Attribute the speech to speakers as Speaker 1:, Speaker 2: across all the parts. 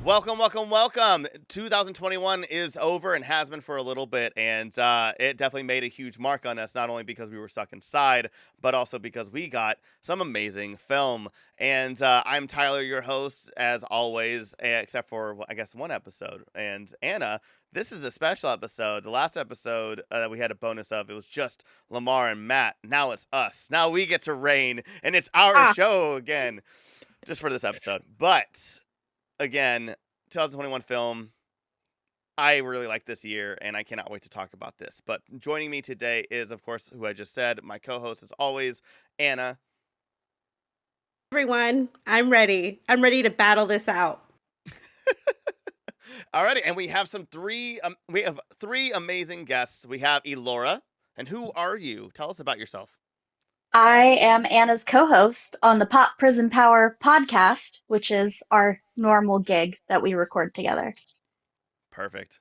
Speaker 1: Welcome, welcome, welcome. 2021 is over and has been for a little bit, and it definitely made a huge mark on us, not only because we were stuck inside, but also because we got some amazing film. And I'm Tyler, your host, as always, except for, I guess, one episode. And Anna, this is a special episode. The last episode that we had a bonus of, it was just Lamar and Matt. Now it's us. Now we get to reign, and it's our show again, just for this episode. But again, 2021 film. I really like this year, and I cannot wait to talk about this. But joining me today is, of course, who I just said, my co-host as always, Anna.
Speaker 2: Everyone, I'm ready. I'm ready to battle this out.
Speaker 1: Alrighty, and we have three amazing guests. We have Elaura, and who are you? Tell us about yourself.
Speaker 3: I am Anna's co-host on the Prism Power podcast, which is our normal gig that we record together.
Speaker 1: Perfect.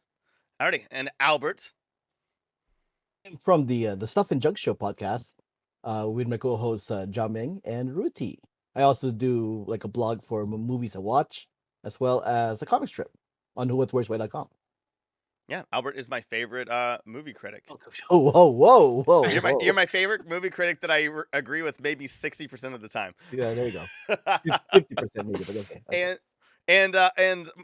Speaker 1: Alrighty, and Albert.
Speaker 4: From the Stuff and Junk Show podcast with my co-hosts Jaming and Ruti. I also do like a blog for movies I watch, as well as a comic strip on whowhatwhereswhy.com.
Speaker 1: Yeah, Albert is my favorite movie critic.
Speaker 4: Oh, whoa!
Speaker 1: You're my favorite movie critic that I agree with maybe 60% of the time.
Speaker 4: Yeah, there you go. 50% maybe, but okay.
Speaker 1: And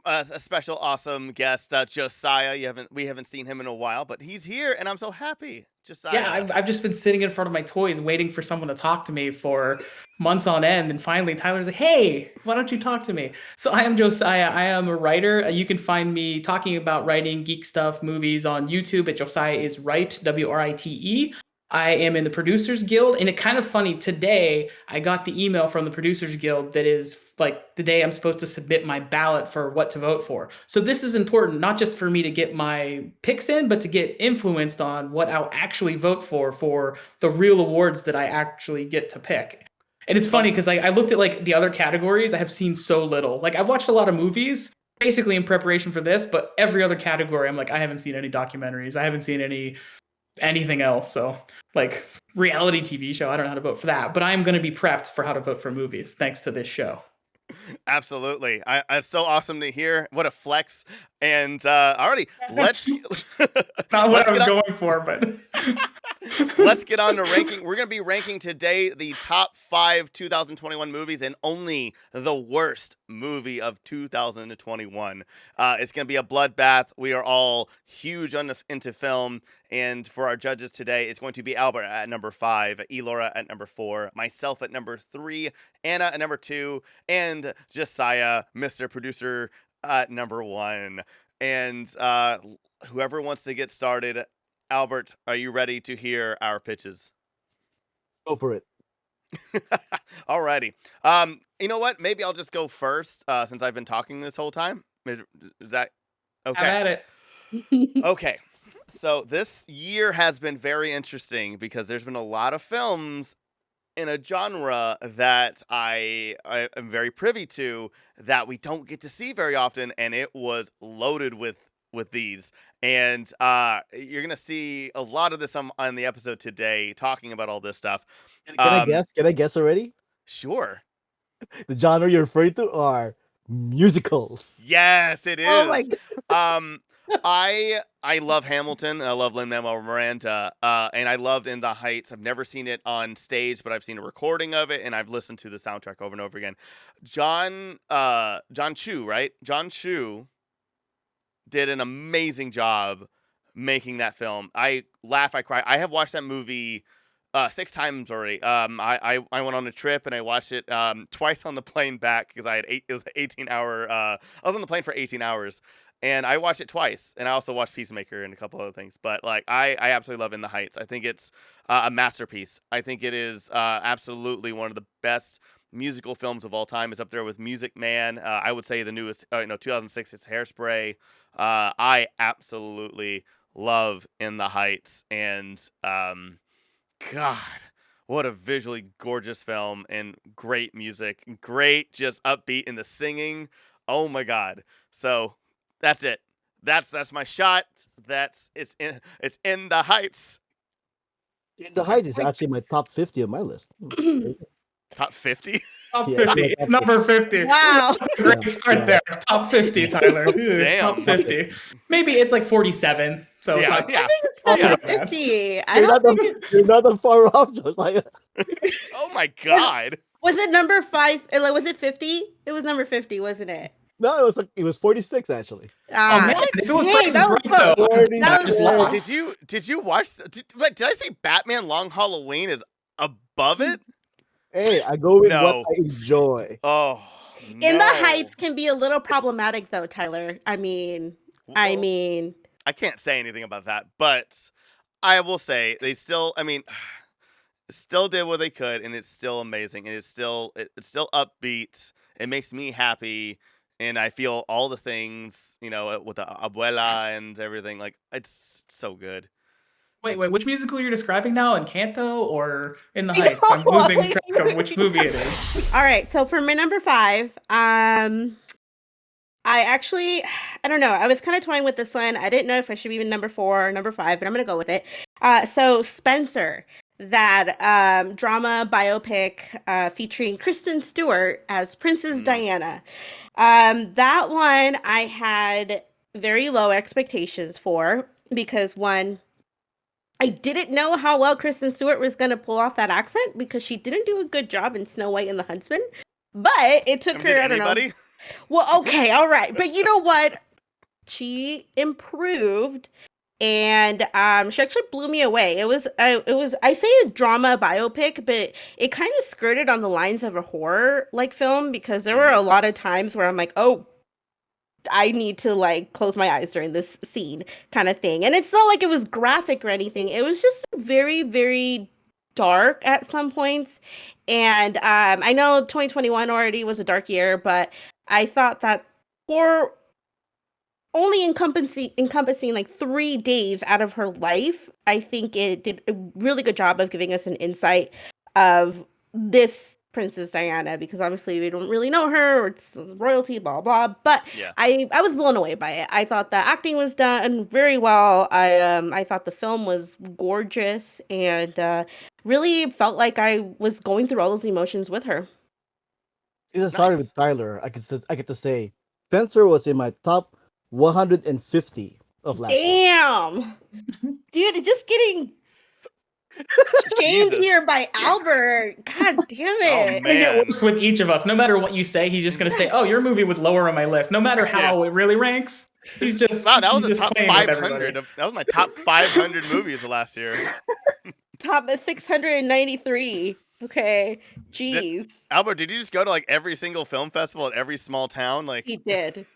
Speaker 1: a special awesome guest, Josiah. We haven't seen him in a while, but he's here, and I'm so happy. Josiah.
Speaker 5: Yeah, I've just been sitting in front of my toys waiting for someone to talk to me for months on end, and finally Tyler's like, "Hey, why don't you talk to me?" So I am Josiah. I am a writer. You can find me talking about writing, geek stuff, movies on YouTube at Josiah is Right, WRITE. I am in the Producers Guild, and it's kind of funny. Today, I got the email from the Producers Guild that is like the day I'm supposed to submit my ballot for what to vote for. So this is important, not just for me to get my picks in, but to get influenced on what I'll actually vote for the real awards that I actually get to pick. And it's funny because I looked at like the other categories. I have seen so little. Like I've watched a lot of movies basically in preparation for this, but every other category, I'm like, I haven't seen any documentaries. I haven't seen anything else. So like reality TV show, I don't know how to vote for that, but I'm going to be prepped for how to vote for movies thanks to this show.
Speaker 1: Absolutely. It's so awesome to hear. What a flex. And already, let's
Speaker 5: not what I was going for, but
Speaker 1: let's get on to ranking. We're going to be ranking today the top 5 2021 movies and only the worst movie of 2021. It's going to be a bloodbath. We are all huge into film. And for our judges today, it's going to be Albert at number 5, Elaura at number 4, myself at number 3, Anna at number 2, and Josiah, Mr. Producer, at number 1. And whoever wants to get started, Albert, are you ready to hear our pitches?
Speaker 4: Go for it.
Speaker 1: Alrighty. You know what? Maybe I'll just go first since I've been talking this whole time. Is that okay?
Speaker 5: I'm at it.
Speaker 1: Okay. So this year has been very interesting because there's been a lot of films in a genre that I am very privy to that we don't get to see very often, and it was loaded with these. And you're gonna see a lot of this on the episode today, talking about all this stuff.
Speaker 4: Can I guess? Can I guess already?
Speaker 1: Sure.
Speaker 4: The genre you're referring to are musicals.
Speaker 1: Yes, it is.
Speaker 2: Oh my God.
Speaker 1: I love Hamilton. I love Lin-Manuel Miranda, and I loved In the Heights. I've never seen it on stage, but I've seen a recording of it, and I've listened to the soundtrack over and over again. John Chu, right? John Chu did an amazing job making that film. I laugh, I cry. I have watched that movie 6 times already. I went on a trip and I watched it twice on the plane back because it was an 18-hour. I was on the plane for 18 hours. And I watched it twice, and I also watched Peacemaker and a couple other things. But like, I absolutely love In the Heights. I think it's a masterpiece. I think it is absolutely one of the best musical films of all time. It's up there with Music Man. I would say the newest, 2006 is Hairspray. I absolutely love In the Heights, and God, what a visually gorgeous film and great music, great just upbeat in the singing. Oh my God! So. That's it. That's my shot. It's In the Heights.
Speaker 4: In the Heights is actually my top 50 on my list.
Speaker 1: Top 50?
Speaker 5: Top
Speaker 4: Yeah,
Speaker 5: 50.
Speaker 4: yeah,
Speaker 5: It's
Speaker 4: top
Speaker 5: number 50.
Speaker 2: Wow.
Speaker 5: That's a great start there. Top 50, Tyler. Ooh,
Speaker 1: Damn.
Speaker 5: top 50. Maybe it's like 47. So it's
Speaker 1: Yeah,
Speaker 5: not
Speaker 1: yeah.
Speaker 2: I think it's
Speaker 5: all the
Speaker 2: number
Speaker 5: way bad.
Speaker 2: 50. I
Speaker 4: You're
Speaker 2: don't
Speaker 4: not
Speaker 2: think
Speaker 4: that, you're not that far off, Josiah.
Speaker 1: Oh my god.
Speaker 2: was it number 5? Was it 50? It was number 50, wasn't it?
Speaker 4: No, it was 46 actually.
Speaker 5: Oh man,
Speaker 2: Ah,
Speaker 5: if it was
Speaker 2: dang,
Speaker 5: Price is
Speaker 2: that was
Speaker 5: Right though,
Speaker 2: close.
Speaker 5: I
Speaker 2: That
Speaker 5: just
Speaker 2: was close.
Speaker 5: lost.
Speaker 1: Did you watch? Did I say Batman Long Halloween is above it?
Speaker 4: Hey, I go with what
Speaker 1: No.
Speaker 4: I enjoy.
Speaker 1: Oh
Speaker 2: In the
Speaker 1: no.
Speaker 2: Heights can be a little problematic though, Tyler. I mean,
Speaker 1: Well, I can't say anything about that, but I will say they still. I mean, still did what they could, and it's still amazing, and it's still upbeat. It makes me happy, and I feel all the things, with the abuela and everything. Like it's so good.
Speaker 5: Wait, which musical you're describing now? Encanto or In the
Speaker 2: I
Speaker 5: Heights? I'm
Speaker 2: know,
Speaker 5: losing
Speaker 2: like-
Speaker 5: track of which movie it is.
Speaker 2: all right. So for my number 5, I actually, I don't know. I was kind of toying with this one. I didn't know if I should be number 4 or number 5, but I'm gonna go with it. So Spencer, that drama biopic featuring Kristen Stewart as Princess Diana. That one I had very low expectations for because one, I didn't know how well Kristen Stewart was gonna pull off that accent because she didn't do a good job in Snow White and the Huntsman. But it took her,
Speaker 1: Did
Speaker 2: I don't know.
Speaker 1: anybody?
Speaker 2: Well, okay, all right. But you know what? She improved and she actually blew me away. It was I say a drama biopic, but it kind of skirted on the lines of a horror like film because there were a lot of times where I'm like, "Oh, I need to like close my eyes during this scene," kind of thing. And it's not like it was graphic or anything. It was just very, very dark at some points. And I know 2021 already was a dark year, but I thought that for only encompassing like 3 days out of her life, I think it did a really good job of giving us an insight of this Princess Diana because obviously we don't really know her or it's royalty, blah blah. But
Speaker 1: Yeah.
Speaker 2: I was blown away by it. I thought the acting was done very well. I thought the film was gorgeous and really felt like I was going through all those emotions with her.
Speaker 4: Since I started
Speaker 1: Nice.
Speaker 4: with Tyler, I get to say Spencer was in my top 150 of last year.
Speaker 2: Damn, dude, just getting shamed
Speaker 1: Jesus.
Speaker 2: here by Albert. God damn
Speaker 1: Oh
Speaker 2: it.
Speaker 5: It's gonna get
Speaker 1: man.
Speaker 5: worse with each of us. No matter what you say, he's just gonna say, "Oh, your movie was lower on my list." No matter how it really ranks, he's just
Speaker 1: Wow, that was
Speaker 5: he's
Speaker 1: a
Speaker 5: just
Speaker 1: top
Speaker 5: playing with
Speaker 1: 500.
Speaker 5: everybody.
Speaker 1: That was my top 500 movies of last year.
Speaker 2: Top 693. Okay. Jeez.
Speaker 1: Albert, did you just go to like every single film festival at every small town? Like,
Speaker 2: He did.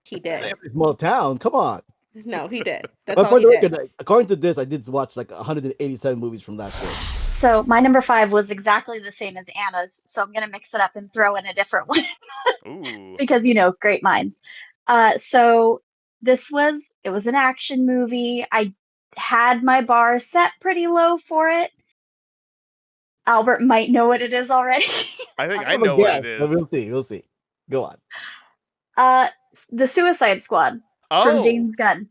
Speaker 2: He did.
Speaker 4: Every small town, come on.
Speaker 2: No, he did. That's
Speaker 4: But
Speaker 2: all
Speaker 4: for
Speaker 2: he
Speaker 4: the
Speaker 2: did.
Speaker 4: record, according to this, I did watch like 187 movies from last year.
Speaker 3: So my number 5 was exactly the same as Anna's, so I'm gonna mix it up and throw in a different one
Speaker 1: ooh,
Speaker 3: because great minds. So it was an action movie. I had my bar set pretty low for it. Albert might know what it is already.
Speaker 1: I think
Speaker 4: I
Speaker 1: I
Speaker 4: have a
Speaker 1: know what
Speaker 4: guess,
Speaker 1: it
Speaker 4: but
Speaker 1: is.
Speaker 4: we'll see. Go on.
Speaker 3: The Suicide Squad from
Speaker 1: Oh,
Speaker 3: James Gunn.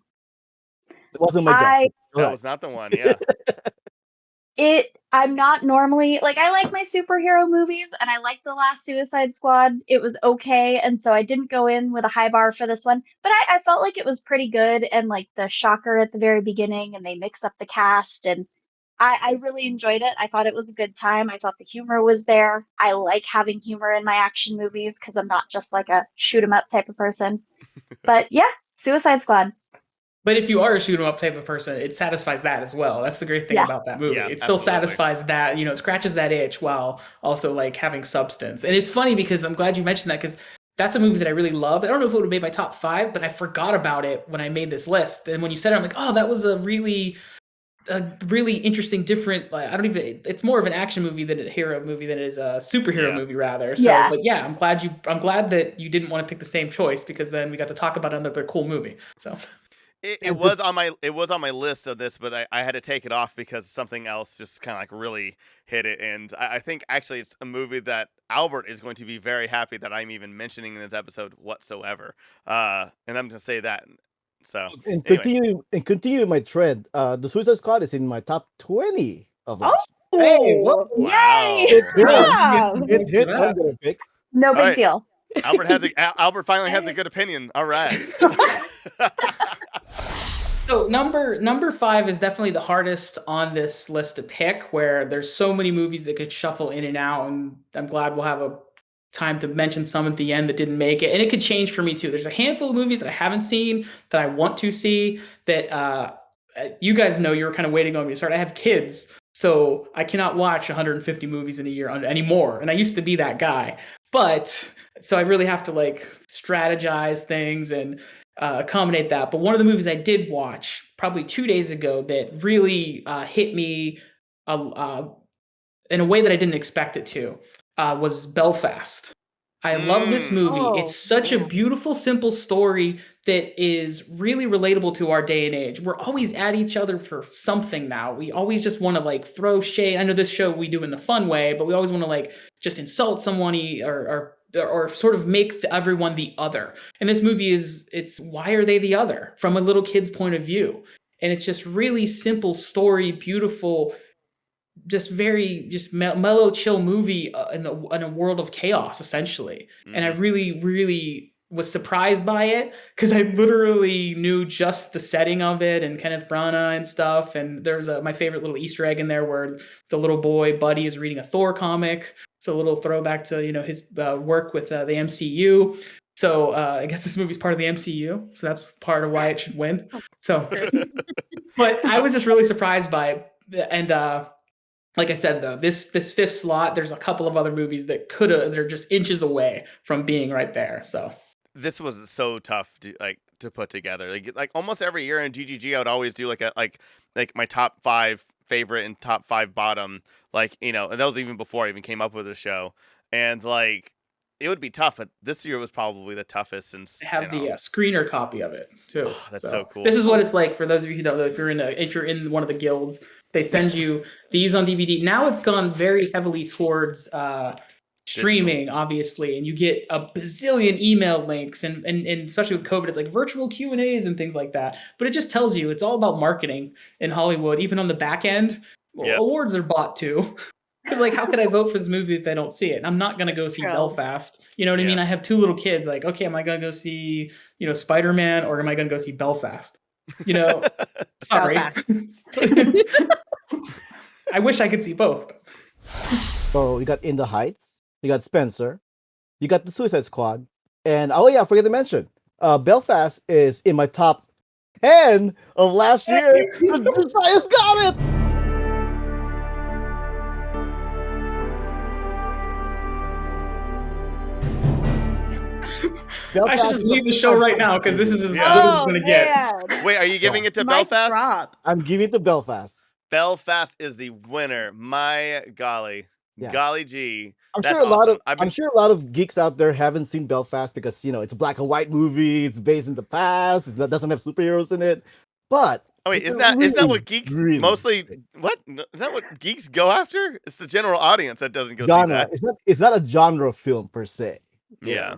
Speaker 4: It wasn't my guess. Go
Speaker 1: that
Speaker 4: ahead.
Speaker 1: was not the one. Yeah.
Speaker 3: I'm not normally like I like my superhero movies and I like the last Suicide Squad. It was okay, and so I didn't go in with a high bar for this one. But I felt like it was pretty good and like the shocker at the very beginning and they mix up the cast and I really enjoyed it. I thought it was a good time. I thought the humor was there. I like having humor in my action movies because I'm not just like a shoot 'em up type of person. But yeah, Suicide Squad.
Speaker 5: But if you are a shoot 'em up type of person, it satisfies that as well. That's the great thing
Speaker 3: Yeah.
Speaker 5: about that movie.
Speaker 1: Yeah,
Speaker 5: It still
Speaker 1: absolutely.
Speaker 5: satisfies that, it scratches that itch while also like having substance. And it's funny because I'm glad you mentioned that because that's a movie that I really love. I don't know if it would have made my top 5, but I forgot about it when I made this list. And when you said it, I'm like, oh, that was a really interesting, different. Like, I don't even. It's more of an action movie than a hero movie than it is a superhero movie, rather. So,
Speaker 3: Yeah.
Speaker 5: but yeah, I'm glad that you didn't want to pick the same choice because then we got to talk about another cool movie. So.
Speaker 1: It was on my list of this, but I had to take it off because something else just kind of like really hit it. And I think actually it's a movie that Albert is going to be very happy that I'm even mentioning in this episode whatsoever. And I'm gonna say that. So
Speaker 4: And
Speaker 1: anyway.
Speaker 4: continue my trend. The Suicide Squad is in my top 20 of last year. Hey, well,
Speaker 1: Wow.
Speaker 3: Yay!
Speaker 4: hit,
Speaker 2: Yeah.
Speaker 4: hit. I'm gonna pick.
Speaker 3: No
Speaker 1: All
Speaker 3: big
Speaker 1: right.
Speaker 3: deal.
Speaker 1: Albert finally has a good opinion. All right.
Speaker 5: So number 5 is definitely the hardest on this list to pick, where there's so many movies that could shuffle in and out, and I'm glad we'll have a time to mention some at the end that didn't make it, and it could change for me too. There's a handful of movies that I haven't seen that I want to see that you guys know you're kind of waiting on me to start. I have kids, so I cannot watch 150 movies in a year anymore, and I used to be that guy, but so I really have to like strategize things and accommodate that. But one of the movies I did watch probably 2 days ago that really hit me in a way that I didn't expect it to was Belfast. I love this movie.
Speaker 2: Oh,
Speaker 5: It's such a
Speaker 2: man.
Speaker 5: beautiful, simple story that is really relatable to our day and age. We're always at each other for something now. We always just want to like throw shade. I know this show we do in the fun way, but we always want to like just insult someone or sort of make everyone the other. And this movie it's why are they the other from a little kid's point of view? And it's just really simple story, beautiful, just very mellow, chill movie in a world of chaos, essentially. And I really was surprised by it because I literally knew just the setting of it and Kenneth Branagh and stuff. And there's my favorite little Easter egg in there where the little boy Buddy is reading a Thor comic. So a little throwback to his work with the MCU. So I guess this movie's part of the MCU, so that's part of why it should win. So, but I was just really surprised by it, and like I said, though, this fifth slot, there's a couple of other movies that they're just inches away from being right there. So
Speaker 1: This was so tough to put together. Like almost every year in GGG, I would always do like my top 5 favorite and top 5 bottom. And that was even before I even came up with the show. And like it would be tough, but this year was probably the toughest since
Speaker 5: I have the screener copy of it too.
Speaker 1: Oh, that's so cool.
Speaker 5: This is what it's like for those of you who don't know. If you're in one of the guilds, they send you these on DVD. Now it's gone very heavily towards streaming, obviously, and you get a bazillion email links, and especially with COVID, it's like virtual Q&As and things like that. But it just tells you it's all about marketing in Hollywood. Even on the back end, awards are bought too. Because like, how could I vote for this movie if I don't see it? I'm not gonna go see Belfast. You know what I mean? I have 2 little kids. Like, okay, am I gonna go see Spider-Man or am I gonna go see Belfast? Sorry. I wish I could see both.
Speaker 4: So you got In the Heights, you got Spencer, you got the Suicide Squad, and I forget to mention, Belfast is in my top 10 of last year. Josiah's got it.
Speaker 5: I should just leave the show right now because this is as good as it's gonna get.
Speaker 1: Wait, are you giving it to
Speaker 2: Mic
Speaker 1: Belfast?
Speaker 2: drop.
Speaker 4: I'm giving it to Belfast.
Speaker 1: Belfast is the winner. My golly.
Speaker 4: Yeah.
Speaker 1: Golly gee.
Speaker 4: I'm
Speaker 1: That's
Speaker 4: sure a lot
Speaker 1: awesome.
Speaker 4: of I'm sure a lot of geeks out there haven't seen Belfast because it's a black and white movie. It's based in the past. It doesn't have superheroes in it. But
Speaker 1: wait,
Speaker 4: it's
Speaker 1: is that what geeks
Speaker 4: really
Speaker 1: mostly?
Speaker 4: good.
Speaker 1: What is that? What geeks go after? It's the general audience that doesn't go
Speaker 4: genre.
Speaker 1: see that.
Speaker 4: It's not a genre film per se.
Speaker 1: Yeah,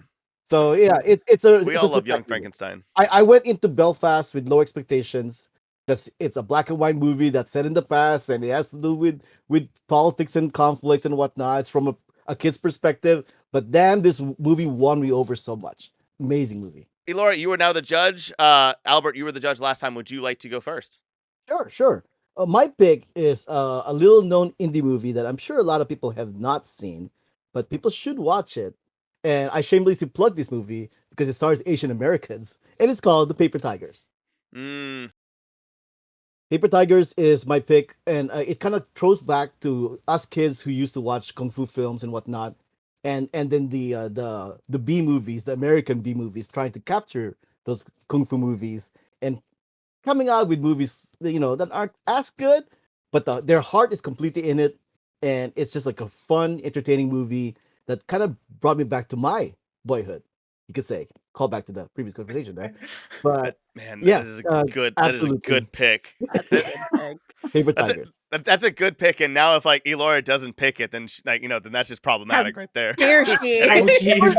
Speaker 4: So it's a.
Speaker 1: we
Speaker 4: it's
Speaker 1: all
Speaker 4: a
Speaker 1: love Young
Speaker 4: spectacular.
Speaker 1: Frankenstein.
Speaker 4: I went into Belfast with low expectations because it's a black and white movie that's set in the past and it has to do with politics and conflicts and whatnot. It's from a kid's perspective, but damn, this movie won me over so much. Amazing movie.
Speaker 1: Elaura, you are now the judge. Albert, you were the judge last time. Would you like to go first?
Speaker 4: Sure. My pick is a little known indie movie that I'm sure a lot of people have not seen, but people should watch it. And I shamelessly plug this movie because it stars Asian Americans, and it's called The Paper Tigers. Paper Tigers is my pick, and it kind of throws back to us kids who used to watch kung fu films and whatnot, and then the B movies, the American B movies, trying to capture those kung fu movies and coming out with movies that aren't as good, but their heart is completely in it, and it's just like a fun, entertaining movie that kind of brought me back to my boyhood. You could say, call back to the previous conversation there, but
Speaker 1: Man,
Speaker 4: yeah,
Speaker 1: that is a good. That is a
Speaker 4: absolutely.
Speaker 1: good pick.
Speaker 2: That's a good pick.
Speaker 4: Paper
Speaker 1: That's
Speaker 4: Tigers.
Speaker 1: That's a good pick. And now if like Elaura doesn't pick it, then then that's just problematic right there.
Speaker 2: Dare she?
Speaker 5: Oh, jeez.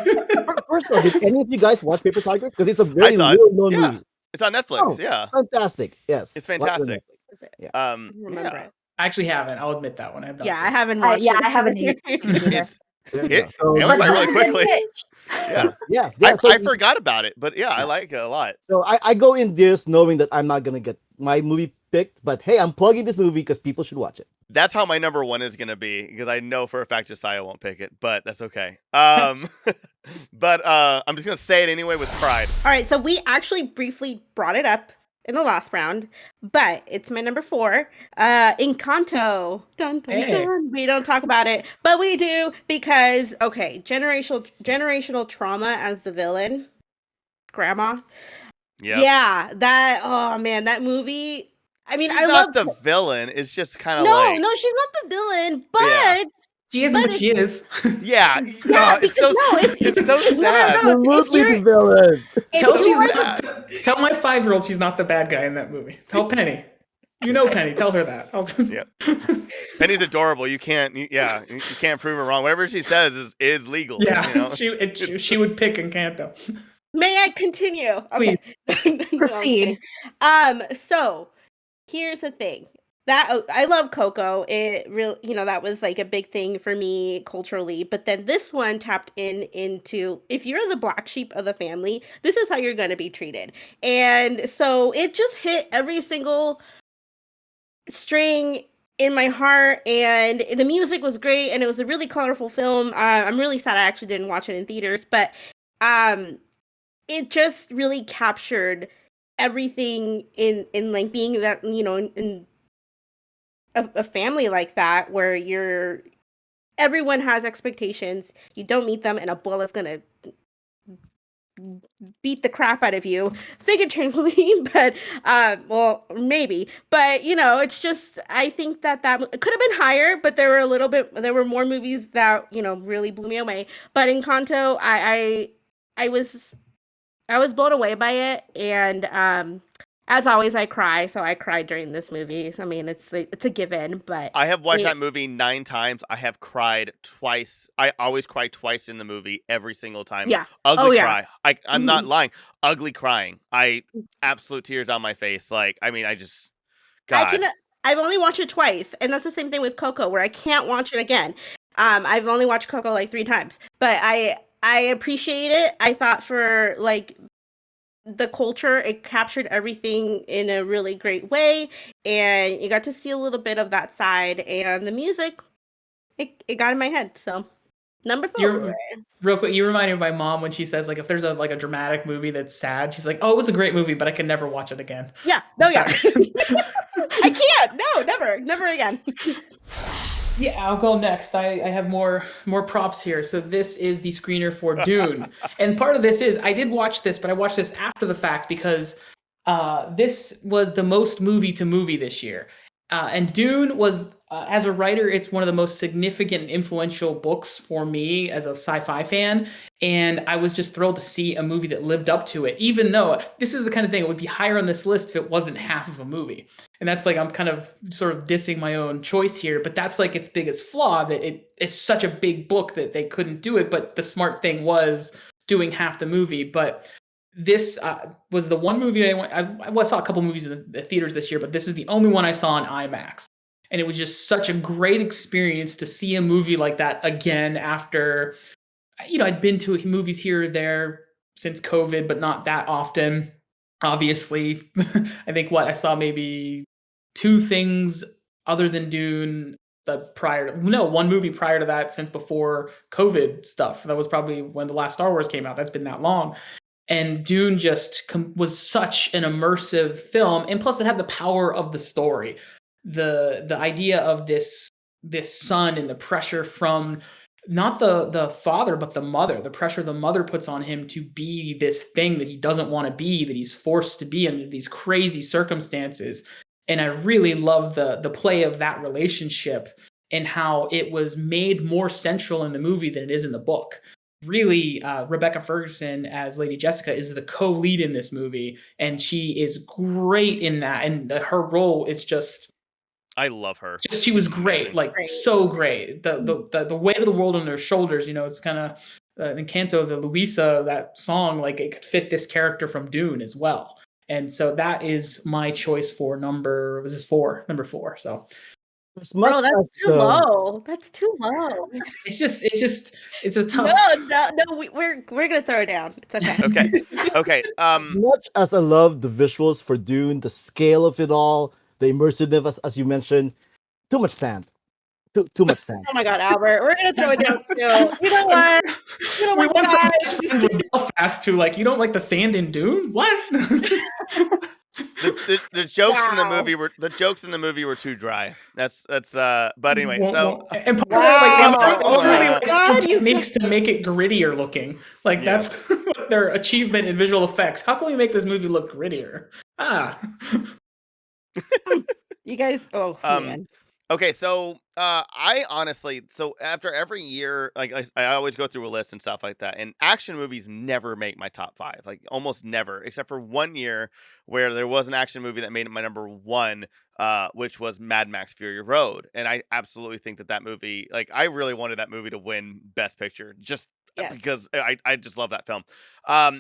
Speaker 4: First of all, did any of you guys watch Paper Tigers? Because it's a
Speaker 1: I
Speaker 4: very
Speaker 1: saw it.
Speaker 4: little known
Speaker 1: Yeah.
Speaker 4: movie.
Speaker 1: It's on Netflix.
Speaker 4: Oh,
Speaker 1: yeah,
Speaker 4: fantastic. Yes,
Speaker 1: it's
Speaker 4: watch it on
Speaker 1: fantastic.
Speaker 4: Netflix. Yeah.
Speaker 2: Remember
Speaker 1: Yeah.
Speaker 2: it.
Speaker 5: I actually haven't. I'll admit that one. I have not
Speaker 2: Yeah,
Speaker 5: seen
Speaker 2: I
Speaker 5: it.
Speaker 2: haven't watched
Speaker 3: Yeah,
Speaker 2: it.
Speaker 3: I haven't either.
Speaker 1: It's
Speaker 4: There you
Speaker 1: it.
Speaker 4: go. So
Speaker 1: It
Speaker 3: But
Speaker 1: went by
Speaker 3: that's
Speaker 1: really
Speaker 3: a good
Speaker 1: quickly.
Speaker 3: pitch.
Speaker 1: Yeah,
Speaker 4: yeah. So
Speaker 1: I forgot about it, but yeah, I
Speaker 4: Yeah.
Speaker 1: like it a lot.
Speaker 4: So I go in this knowing that I'm not gonna get my movie picked, but hey, I'm plugging this movie because people should watch it.
Speaker 1: That's how my number one is gonna be because I know for a fact Josiah won't pick it, but that's okay. But I'm just gonna say it anyway with pride.
Speaker 2: All right, so we actually briefly brought it up in the last round, but it's my number 4. Encanto. Dun, dun,
Speaker 5: Hey.
Speaker 2: dun. We don't talk about it, but we do because generational trauma as the villain, grandma.
Speaker 1: Yeah,
Speaker 2: Yeah, that. Oh man, that movie. I mean,
Speaker 1: she's
Speaker 2: I
Speaker 1: not
Speaker 2: love.
Speaker 1: the villain. It's just kind of
Speaker 2: No,
Speaker 1: like
Speaker 2: no, she's not the villain, but
Speaker 1: Yeah.
Speaker 5: She is
Speaker 2: But
Speaker 5: what she is.
Speaker 1: yeah,
Speaker 2: yeah,
Speaker 1: it's
Speaker 2: because
Speaker 1: so
Speaker 2: no,
Speaker 1: it's so
Speaker 2: no, no,
Speaker 1: sad.
Speaker 2: no. If
Speaker 4: Absolutely
Speaker 2: you're
Speaker 4: the villain.
Speaker 2: if
Speaker 5: Tell
Speaker 1: so
Speaker 2: you
Speaker 5: she's
Speaker 2: are
Speaker 5: tell my 5-year-old she's not the bad guy in that movie. Tell Penny. You know Penny. Tell her that.
Speaker 1: Yeah. Penny's adorable. You can't you can't prove her wrong. Whatever she says is legal.
Speaker 5: Yeah,
Speaker 1: you know?
Speaker 5: she would pick Encanto.
Speaker 2: May I continue? Okay. No, I'm
Speaker 3: Proceed.
Speaker 2: kidding. So here's the thing. That I love Coco. It really, that was like a big thing for me culturally. But then this one tapped into if you're the black sheep of the family, this is how you're going to be treated. And so it just hit every single string in my heart, and the music was great, and it was a really colorful film. I'm really sad I actually didn't watch it in theaters, but it just really captured everything in like being that in a family like that where everyone has expectations. You don't meet them, and a bull is gonna beat the crap out of you figuratively, but well, maybe, but it's just, I think that it could have been higher, but there were more movies that really blew me away. But Encanto, I was blown away by it, and as always, I cry, so I cried during this movie. I mean, it's a given, but
Speaker 1: I have watched that movie 9 times. I have cried twice. I always cry twice in the movie every single time.
Speaker 2: yeah.
Speaker 1: Ugly
Speaker 2: Oh, yeah.
Speaker 1: cry. I'm not lying. Ugly crying. Absolute tears down my face. Like, I mean, God.
Speaker 2: I've only watched it twice, and that's the same thing with Coco, where I can't watch it again. I've only watched Coco like 3 times, but I appreciate it. I thought for like the culture, it captured everything in a really great way, and you got to see a little bit of that side, and the music, it got in my head. So number 4.
Speaker 5: Real quick, you remind me of my mom when she says, like, if there's a dramatic movie that's sad, she's like, oh, it was a great movie, but I can never watch it again.
Speaker 2: Yeah. No, yeah. I can't. No, never again.
Speaker 5: Yeah, I'll go next. I have more props here. So this is the screener for Dune. And part of this is, I did watch this, but I watched this after the fact because this was the most movie to movie this year. And Dune was, as a writer, it's one of the most significant and influential books for me as a sci-fi fan. And I was just thrilled to see a movie that lived up to it, even though this is the kind of thing that would be higher on this list if it wasn't half of a movie. And that's like, I'm kind of sort of dissing my own choice here, but that's like its biggest flaw, that it's such a big book that they couldn't do it. But the smart thing was doing half the movie. But this was the one movie I saw a couple movies in the theaters this year, but this is the only one I saw in IMAX. And it was just such a great experience to see a movie like that again after, I'd been to movies here or there since COVID, but not that often. Obviously, I think I saw maybe 2 things other than Dune one movie prior to that since before COVID stuff. That was probably when the last Star Wars came out. That's been that long. And Dune just was such an immersive film, and plus it had the power of the story, the idea of this son and the pressure from not the father but the mother, the pressure the mother puts on him to be this thing that he doesn't want to be, that he's forced to be under these crazy circumstances. And I really love the play of that relationship and how it was made more central in the movie than it is in the book. Really, Rebecca Ferguson as Lady Jessica is the co-lead in this movie, and she is great in that. And her role is just,
Speaker 1: I love her.
Speaker 5: she was great, like
Speaker 2: Great.
Speaker 5: so great. The weight of the world on her shoulders. It's kind of Encanto, the Luisa, that song, like it could fit this character from Dune as well. And so that is my choice for number 4. So
Speaker 4: As much
Speaker 2: Bro, that's
Speaker 4: as
Speaker 2: too low. That's too low.
Speaker 5: It's a
Speaker 2: No,
Speaker 5: tough.
Speaker 2: no, we're gonna throw it down. It's okay.
Speaker 1: Okay. Okay.
Speaker 4: as much as I love the visuals for Dune, the scale of it all, the immersiveness, as you mentioned, too much sand. Too much sand.
Speaker 2: Oh my god, Albert, we're gonna throw it down too. You know what? You know
Speaker 5: We
Speaker 2: what,
Speaker 5: went from
Speaker 2: guys?
Speaker 5: best friends with Belfast to like, you don't like the sand in Dune? What?
Speaker 1: The jokes in the
Speaker 2: Wow.
Speaker 1: movie were too dry. That's but anyway, so
Speaker 5: And part of that, like,
Speaker 2: Wow.
Speaker 5: they
Speaker 2: Oh
Speaker 5: literally
Speaker 2: my
Speaker 5: like
Speaker 2: God,
Speaker 5: found
Speaker 2: you
Speaker 5: techniques to make it grittier looking. Like
Speaker 1: Yeah.
Speaker 5: that's their achievement in visual effects. How can we make this movie look grittier?
Speaker 2: You guys, oh man.
Speaker 1: Okay, so I honestly, so after every year, like I always go through a list and stuff like that, and action movies never make my top 5, like almost never, except for one year where there was an action movie that made it my number 1, which was Mad Max Fury Road, and I absolutely think that movie, like I really wanted that movie to win Best Picture, just
Speaker 2: Yes.
Speaker 1: because I just love that film.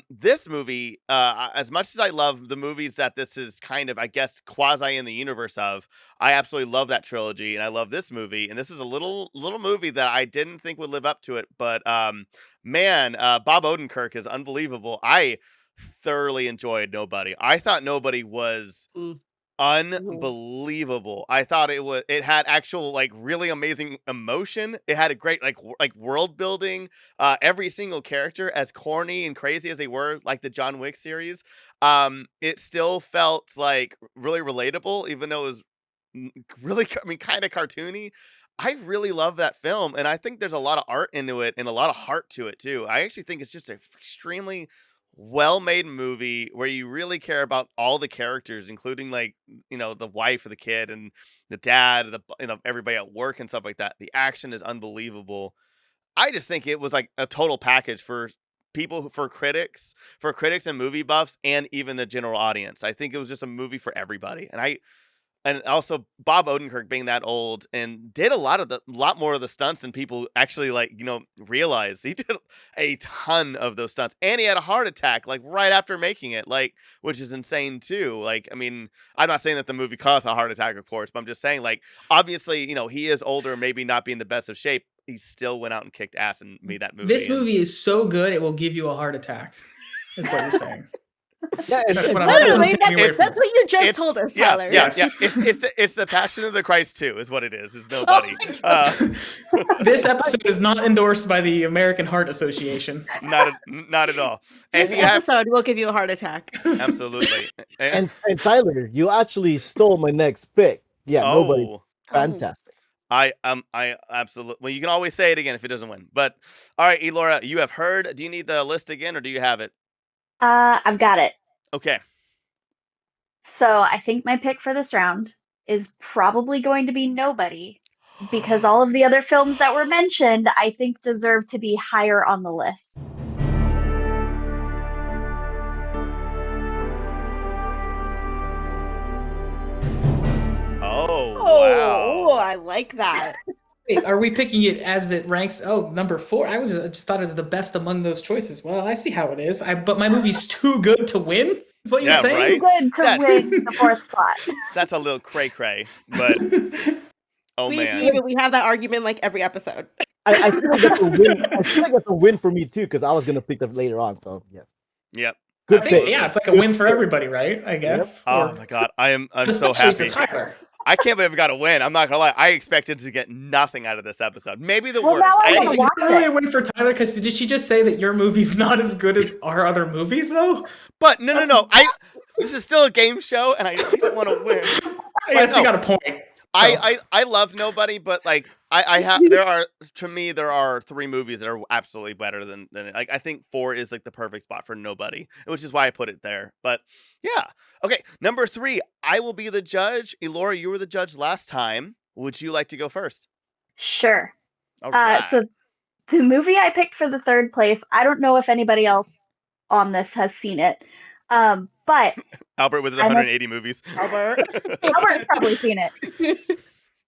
Speaker 1: This movie, as much as I love the movies that this is kind of, I guess, quasi in the universe of, I absolutely love that trilogy, and I love this movie. And this is a little movie that I didn't think would live up to it, but man, Bob Odenkirk is unbelievable. I thoroughly enjoyed Nobody. I thought Nobody was
Speaker 2: Mm.
Speaker 1: unbelievable. I thought it had actual like really amazing emotion. It had a great like world building. Every single character, as corny and crazy as they were, like the John Wick series, it still felt like really relatable, even though it was really, I mean, kind of cartoony. I really love that film, and I think there's a lot of art into it and a lot of heart to it too. I actually think it's just an extremely well-made movie where you really care about all the characters, including like the wife of the kid and the dad, everybody at work and stuff like that. The action is unbelievable. I just think it was like a total package for for critics and movie buffs, and even the general audience. I think it was just a movie for everybody, and also Bob Odenkirk being that old and did a lot more of the stunts than people actually realize. He did a ton of those stunts, and he had a heart attack like right after making it, like, which is insane too. Like, I mean, I'm not saying that the movie caused a heart attack, of course, but I'm just saying, like, obviously, he is older, maybe not being the best of shape. He still went out and kicked ass and made that movie.
Speaker 5: This movie is so good it will give you a heart attack. Is what you're saying.
Speaker 4: Yeah,
Speaker 5: That's what I'm
Speaker 2: Literally,
Speaker 5: taking away
Speaker 2: that's
Speaker 5: from
Speaker 2: what you just told us, Tyler.
Speaker 1: Yeah.
Speaker 5: Yes.
Speaker 1: It's the Passion of the Christ 2 is what it is. It's
Speaker 2: Oh
Speaker 1: Nobody.
Speaker 5: This episode is not endorsed by the American Heart Association.
Speaker 1: Not at all.
Speaker 2: This episode will give you a heart attack.
Speaker 1: Absolutely.
Speaker 4: and Tyler, you actually stole my next pick. Yeah, Nobody's
Speaker 1: Oh,
Speaker 4: fantastic.
Speaker 1: I absolutely. Well, you can always say it again if it doesn't win. But all right, Elaura, you have heard. Do you need the list again, or do you have it?
Speaker 3: I've got it.
Speaker 1: Okay.
Speaker 3: So I think my pick for this round is probably going to be Nobody, because all of the other films that were mentioned, I think, deserve to be higher on the list.
Speaker 1: Oh,
Speaker 2: Oh,
Speaker 1: wow.
Speaker 2: I like that.
Speaker 5: Wait, are we picking it as it ranks? Oh, number 4. I just thought it was the best among those choices. Well, I see how it is. But my movie's too good to win. Is what you're
Speaker 1: Yeah,
Speaker 5: saying?
Speaker 1: right?
Speaker 3: Too good to win the 4th spot.
Speaker 1: That's a little cray cray, but oh
Speaker 2: Please,
Speaker 1: man.
Speaker 2: we have that argument like every episode.
Speaker 4: I feel like that's a win. I feel like that's a win for me too, because I was gonna pick that later on. So yes,
Speaker 1: Yep.
Speaker 4: good
Speaker 1: Absolutely.
Speaker 4: pick.
Speaker 5: Yeah, it's like a win for everybody, right? I guess.
Speaker 1: Oh
Speaker 5: Or-
Speaker 1: my god, I'm so
Speaker 5: especially for
Speaker 1: happy.
Speaker 5: Tyler.
Speaker 1: I can't believe I got a win. I'm not gonna lie. I expected to get nothing out of this episode. Maybe the
Speaker 3: Well,
Speaker 1: worst.
Speaker 3: now I
Speaker 1: I
Speaker 3: wanna
Speaker 1: actually,
Speaker 3: watch
Speaker 5: Is that really
Speaker 3: it.
Speaker 5: a win for Tyler? Because did she just say that your movie's not as good as our other movies, though?
Speaker 1: but no. This is still a game show, and I at least want to win.
Speaker 5: I guess
Speaker 1: no.
Speaker 5: you got a point.
Speaker 1: I love Nobody, but like I have there are 3 movies that are absolutely better than it. Like I think 4 is like the perfect spot for Nobody, which is why I put it there. But yeah, okay. Number 3, I will be the judge. Elaura, you were the judge last time. Would you like to go first?
Speaker 3: Sure.
Speaker 1: All right.
Speaker 3: So the movie I picked for the 3rd place, I don't know if anybody else on this has seen it, but
Speaker 1: Albert with his
Speaker 3: I'm a-
Speaker 1: 180 movies.
Speaker 2: Albert.
Speaker 3: Albert's probably seen it.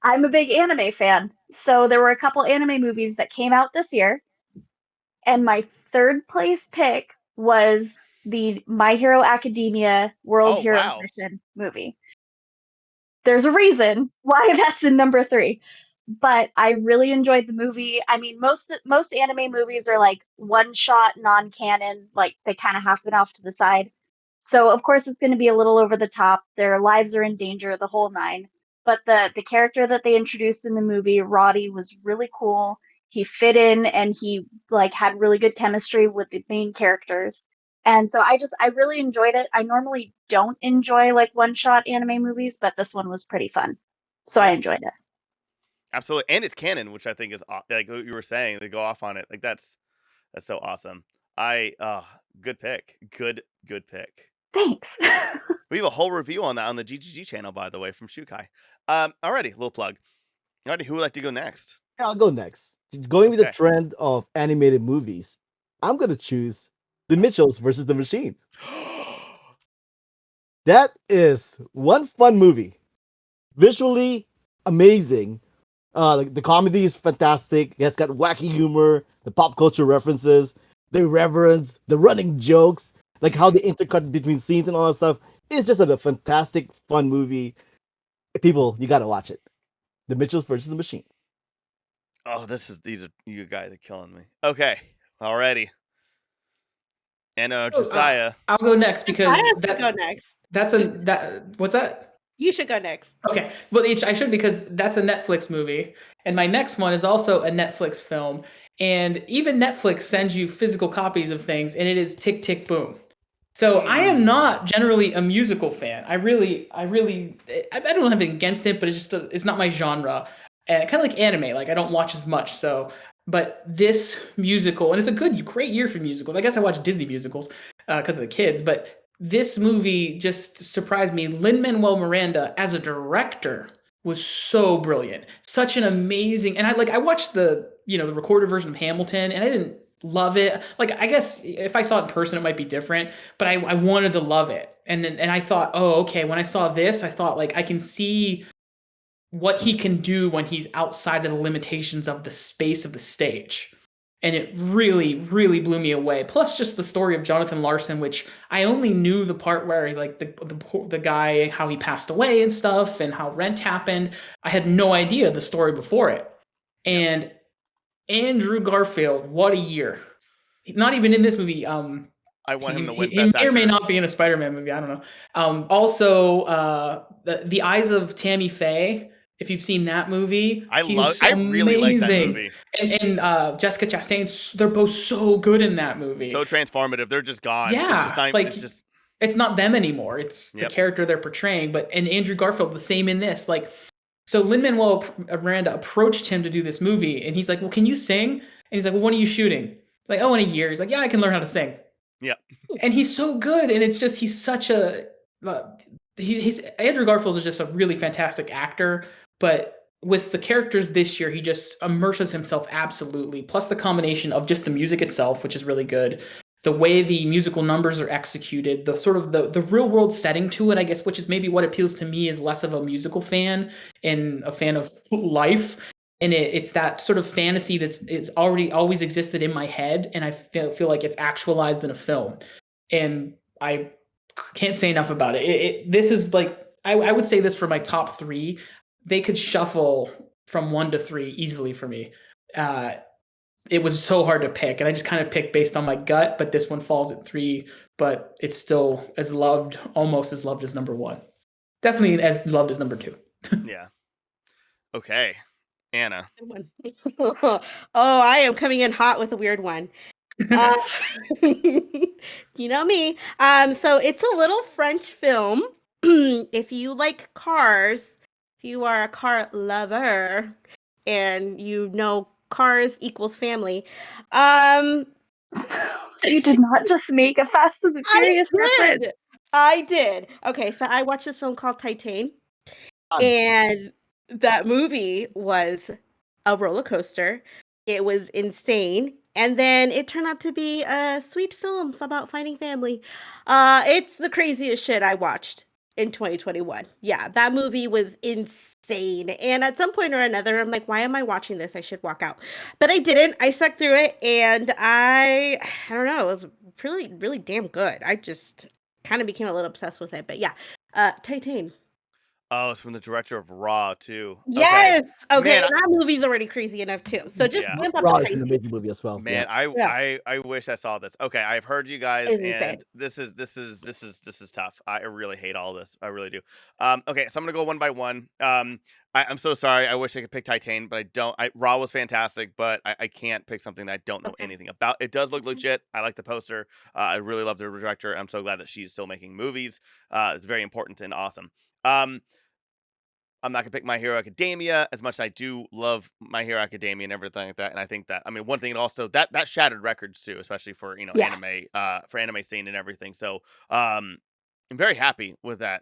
Speaker 3: I'm a big anime fan, so there were a couple anime movies that came out this year, and my 3rd place pick was the My Hero Academia World
Speaker 1: Oh,
Speaker 3: Heroes
Speaker 1: wow.
Speaker 3: Mission movie. there's a reason why that's in number 3. But I really enjoyed the movie. I mean, most anime movies are like one shot, non-canon, like they kind of happen off to the side. So of course it's going to be a little over the top. Their lives are in danger, the whole nine. But the character that they introduced in the movie, Roddy, was really cool. He fit in and he like had really good chemistry with the main characters. And so I really enjoyed it. I normally don't enjoy like one-shot anime movies, but this one was pretty fun. So I
Speaker 1: Yeah.
Speaker 3: enjoyed it.
Speaker 1: Absolutely, and it's canon, which I think is like what you were saying. They go off on it, like that's so awesome. Good pick, good pick.
Speaker 3: Thanks.
Speaker 1: We have a whole review on that on the GGG channel, by the way, from Shukai. Alrighty, little plug. Alrighty, who would like to go next?
Speaker 4: I'll go next. Going with the
Speaker 1: Okay.
Speaker 4: trend of animated movies, I'm gonna choose The Mitchells versus the Machine. That is one fun movie. Visually amazing. Like the comedy is fantastic. It's got wacky humor, the pop culture references, the irreverence, the running jokes, like how they intercut between scenes and all that stuff. It's just a fantastic, fun movie. People, you gotta watch it. The Mitchells versus the Machine.
Speaker 1: Oh, these are you guys are killing me. Okay, alrighty. And Josiah.
Speaker 5: I'll go next because
Speaker 2: I have to go next.
Speaker 5: what's that?
Speaker 2: You should go next.
Speaker 5: Okay, well, I should because that's a Netflix movie, and my next one is also a Netflix film, and even Netflix sends you physical copies of things, and it is Tick Tick Boom. So I am not generally a musical fan. I don't have anything against it, but it's not my genre. And kind of like anime, like I don't watch as much. So, but this musical, and it's a great year for musicals. I guess I watch Disney musicals because of the kids, but this movie just surprised me. Lin-Manuel Miranda as a director was so brilliant, such an amazing. And I watched the recorded version of Hamilton, and I didn't love it. Like I guess if I saw it in person, it might be different, but I wanted to love it. And I thought, oh, okay. When I saw this, I thought like I can see what he can do when he's outside of the limitations of the space of the stage. And it really, really blew me away. Plus, just the story of Jonathan Larson, which I only knew the part where like the guy, how he passed away and stuff, and how Rent happened. I had no idea the story before it. And Andrew Garfield, what a year! Not even in this movie.
Speaker 1: I want him to win
Speaker 5: He
Speaker 1: Best
Speaker 5: may or may
Speaker 1: Actor.
Speaker 5: not be in a Spider-Man movie. I don't know. Also, the Eyes of Tammy Faye. If you've seen that movie,
Speaker 1: I really like that movie.
Speaker 5: And Jessica Chastain, they're both so good in that movie.
Speaker 1: So transformative. They're just gone.
Speaker 5: Yeah, it's not them anymore. It's the character they're portraying. And Andrew Garfield, the same in this. Like, so Lin-Manuel Miranda approached him to do this movie, and he's like, "Well, can you sing?" And he's like, "Well, when are you shooting?" It's like, "Oh, in a year." He's like, "Yeah, I can learn how to sing."
Speaker 1: Yeah.
Speaker 5: And he's so good, and it's just he's such a he's Andrew Garfield is just a really fantastic actor, but with the characters this year, he just immerses himself absolutely. Plus the combination of just the music itself, which is really good, the way the musical numbers are executed, the sort of the real world setting to it, I guess, which is maybe what appeals to me as less of a musical fan and a fan of life. And it's that sort of fantasy it's already always existed in my head, and I feel like it's actualized in a film. And I can't say enough about it. This is like I would say this for my top 3. They could shuffle from 1 to 3 easily for me. It was so hard to pick, and I just kind of picked based on my gut. But this one falls at 3, but it's still almost as loved as number 1. Definitely as loved as number 2.
Speaker 1: Yeah. Okay. Anna.
Speaker 2: Oh, I am coming in hot with a weird one. You know me. So it's a little French film. If you like cars, if you are a car lover, and you know cars equals family.
Speaker 3: You did not just make a Fast and the Furious reference.
Speaker 2: I did. Okay, so I watched this film called Titan, and that movie was a roller coaster. It was insane. And then it turned out to be a sweet film about finding family. It's the craziest shit I watched in 2021. Yeah, that movie was insane. And at some point or another, I'm like, why am I watching this? I should walk out. But I didn't. I stuck through it, and I don't know, it was really, really damn good. I just kind of became a little obsessed with it. But yeah, Titan.
Speaker 1: Oh, it's from the director of Raw too.
Speaker 2: Yes. Okay,
Speaker 1: Man,
Speaker 2: that movie's already crazy enough too. So just
Speaker 1: yeah.
Speaker 2: amp up the
Speaker 4: Raw is an
Speaker 2: crazy.
Speaker 4: amazing movie as well.
Speaker 1: Man,
Speaker 2: Yeah.
Speaker 1: I wish I saw this. Okay, I've heard you guys,
Speaker 2: It's insane.
Speaker 1: and this is tough. I really hate all this. I really do. Okay, so I'm gonna go one by one. I'm so sorry. I wish I could pick Titan, but I don't. Raw was fantastic, but I can't pick something that I don't know
Speaker 2: Okay.
Speaker 1: anything about. It does look legit. I like the poster. I really love the director. I'm so glad that she's still making movies. It's very important and awesome. Um, I'm not gonna pick My Hero Academia as much as I do love My Hero Academia and everything like that. And I think that, I mean, one thing also that shattered records too, especially for
Speaker 3: Yeah.
Speaker 1: anime scene and everything. So I'm very happy with that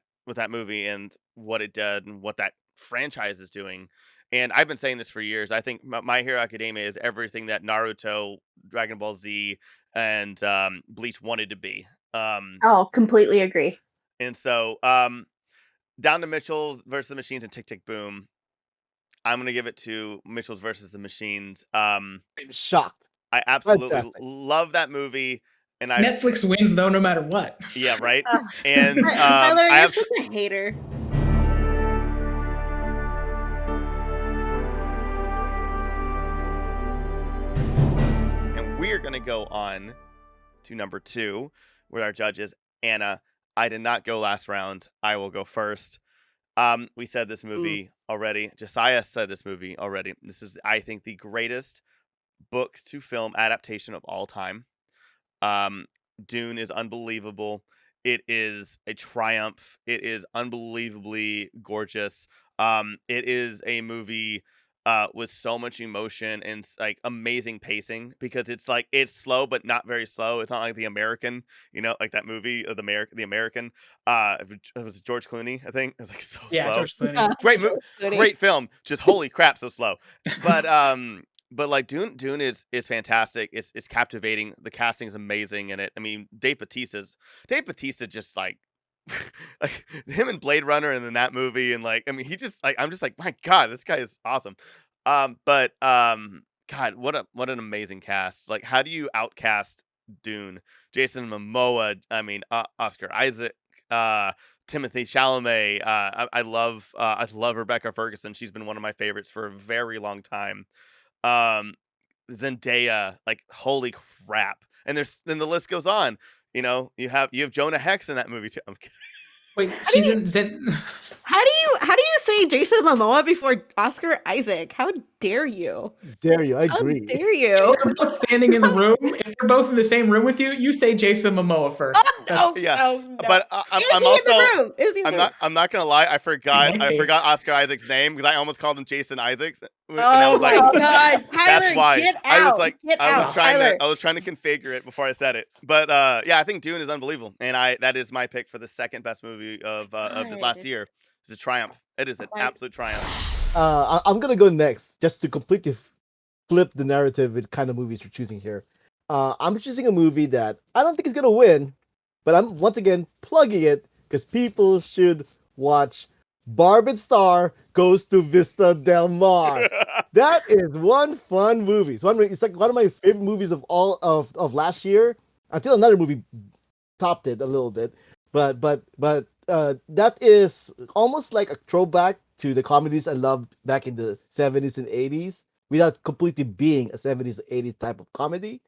Speaker 1: movie and what it did and what that franchise is doing. And I've been saying this for years. I think My Hero Academia is everything that Naruto, Dragon Ball Z, and Bleach wanted to be.
Speaker 3: Oh, completely agree.
Speaker 1: And so down to Mitchell's versus the Machines and Tick Tick Boom. I'm gonna give it to Mitchell's versus the Machines.
Speaker 4: I'm shocked.
Speaker 1: I absolutely
Speaker 4: Fantastic.
Speaker 1: love that movie, and
Speaker 5: Netflix wins though, no matter what.
Speaker 1: yeah, right.
Speaker 2: Ugh.
Speaker 1: And
Speaker 2: Tyler,
Speaker 1: I
Speaker 2: you're
Speaker 1: have
Speaker 2: such a hater.
Speaker 1: and we're gonna go on to number 2 with our judges. Anna, I did not go last round. I will go first. We said this movie already. Josiah said this movie already. This is, I think, the greatest book to film adaptation of all time. Um, Dune is unbelievable. It is a triumph. It is unbelievably gorgeous. It is a movie with so much emotion and like amazing pacing because it's slow but not very slow. It's not like The American, like that movie of the American. It was George Clooney, I think. It was like so
Speaker 5: Yeah,
Speaker 1: slow.
Speaker 5: George Clooney.
Speaker 1: Great film. Just holy crap, so slow. But like Dune is fantastic. It's captivating. The casting is amazing in it. I mean, Dave Bautista just like like him and Blade Runner and then that movie and like I mean he just like I'm just like my god, this guy is awesome. But God, what an amazing cast. Like how do you outcast Dune? Jason Momoa, I mean Oscar Isaac, Timothy Chalamet. I love Rebecca Ferguson. She's been one of my favorites for a very long time. um Zendaya, like holy crap. And then the list goes on. You have Jonah Hex in that movie too. I'm kidding.
Speaker 5: Wait,
Speaker 2: How do
Speaker 5: she's
Speaker 2: you
Speaker 5: in Zen.
Speaker 2: how do you say Jason Momoa before Oscar Isaac? How dare you?
Speaker 4: Dare you? I
Speaker 2: How
Speaker 4: agree.
Speaker 2: dare
Speaker 5: If
Speaker 2: you?
Speaker 5: they're both standing in the room, if they're both in the same room with you, you say Jason Momoa first.
Speaker 2: Oh,
Speaker 5: That's
Speaker 2: no.
Speaker 1: Yes,
Speaker 2: No.
Speaker 1: but
Speaker 2: Is
Speaker 1: I'm
Speaker 2: he in
Speaker 1: also
Speaker 2: the room? Is he in
Speaker 1: I'm
Speaker 2: the
Speaker 1: not
Speaker 2: room?
Speaker 1: I'm not gonna lie. I
Speaker 5: might be.
Speaker 1: forgot Oscar Isaac's name because I almost called him Jason Isaacs, and I
Speaker 2: Oh
Speaker 1: was
Speaker 2: my
Speaker 1: like,
Speaker 2: god,
Speaker 1: that's
Speaker 2: Tyler,
Speaker 1: why.
Speaker 2: get
Speaker 1: I was
Speaker 2: out.
Speaker 1: like,
Speaker 2: Get
Speaker 1: I was
Speaker 2: out,
Speaker 1: trying
Speaker 2: Tyler.
Speaker 1: to configure it before I said it. But yeah, I think Dune is unbelievable, and that is my pick for the second best movie of this last
Speaker 2: God.
Speaker 1: year. It's a triumph. It is an
Speaker 2: Like,
Speaker 1: absolute triumph.
Speaker 4: I'm gonna go next just to completely flip the narrative with kind of movies you're choosing here. I'm choosing a movie that I don't think is gonna win, but I'm once again plugging it because people should watch Barb and Star Goes to Vista Del Mar. That is one fun movie. It's like one of my favorite movies of all of last year until another movie topped it a little bit. But that is almost like a throwback to the comedies I loved back in the 70s and 80s without completely being a 70s and 80s type of comedy.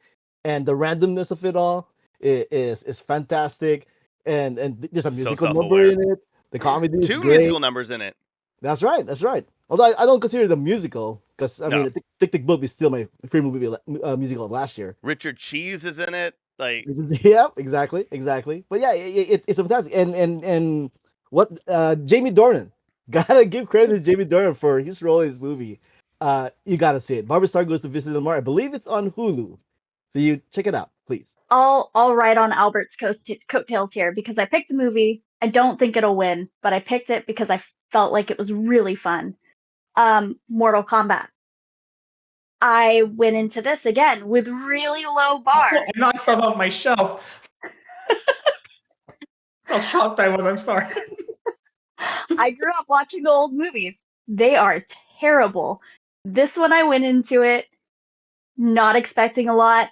Speaker 4: And the randomness of it all is fantastic. And there's a
Speaker 1: So
Speaker 4: musical number
Speaker 1: self-aware.
Speaker 4: in it. The comedy is
Speaker 1: 2
Speaker 4: great.
Speaker 1: musical numbers in it.
Speaker 4: That's right. That's right. Although I don't consider it a musical because I
Speaker 1: No.
Speaker 4: mean, Tick Tick Boom is still my favorite movie musical of last year.
Speaker 1: Richard Cheese is in it. Like
Speaker 4: Yeah, exactly. But yeah, it's fantastic. And what Jamie Dornan, gotta give credit to Jamie Dornan for his role in this movie. You gotta see it. Barbara Star Goes to Visit Lamar. I believe it's on Hulu, so you check it out, please.
Speaker 3: I'll ride on Albert's coattails here because I picked a movie. I don't think it'll win, but I picked it because I felt like it was really fun. Mortal Kombat. I went into this again with really low bar.
Speaker 5: I knocked stuff off my shelf. That's how shocked I was. I'm sorry.
Speaker 3: I grew up watching the old movies. They are terrible. This one I went into it not expecting a lot,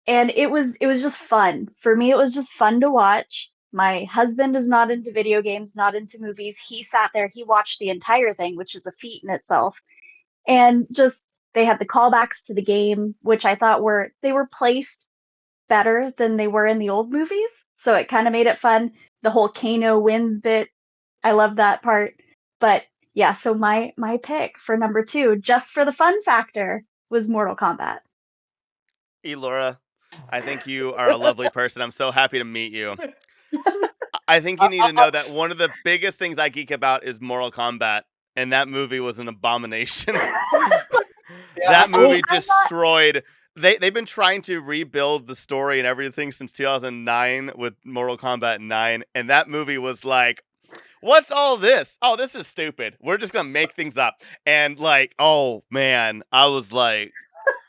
Speaker 3: and it was just fun. For me, it was just fun to watch. My husband is not into video games, not into movies. He sat there, he watched the entire thing, which is a feat in itself. And just they had the callbacks to the game, which I thought were placed better than they were in the old movies. So it kind of made it fun. The whole Kano wins bit, I love that part. But yeah, so my pick for number 2, just for the fun factor, was Mortal Kombat.
Speaker 1: Elaura, I think you are a lovely person. I'm so happy to meet you. I think you need to know that one of the biggest things I geek about is Mortal Kombat, and that movie was an abomination. That movie destroyed. They've been trying to rebuild the story and everything since 2009 with Mortal Kombat 9, and that movie was like, what's all this? Oh, this is stupid. We're just gonna make things up. And like, oh man, I was like,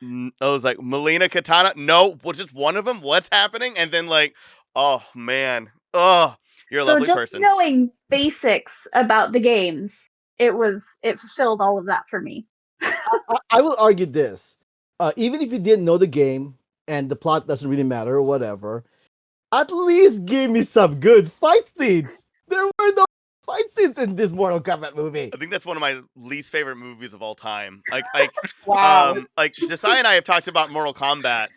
Speaker 1: Melina Katana. No, well, just one of them. What's happening? And then like, oh man, oh, you're a
Speaker 3: So
Speaker 1: lovely
Speaker 3: just
Speaker 1: person.
Speaker 3: knowing basics about the games, it fulfilled all of that for me.
Speaker 4: I will argue this. Even if you didn't know the game and the plot doesn't really matter or whatever, at least give me some good fight scenes. There were no fight scenes in this Mortal Kombat movie.
Speaker 1: I think that's one of my least favorite movies of all time.
Speaker 2: Wow.
Speaker 1: Like Josiah and I have talked about Mortal Kombat,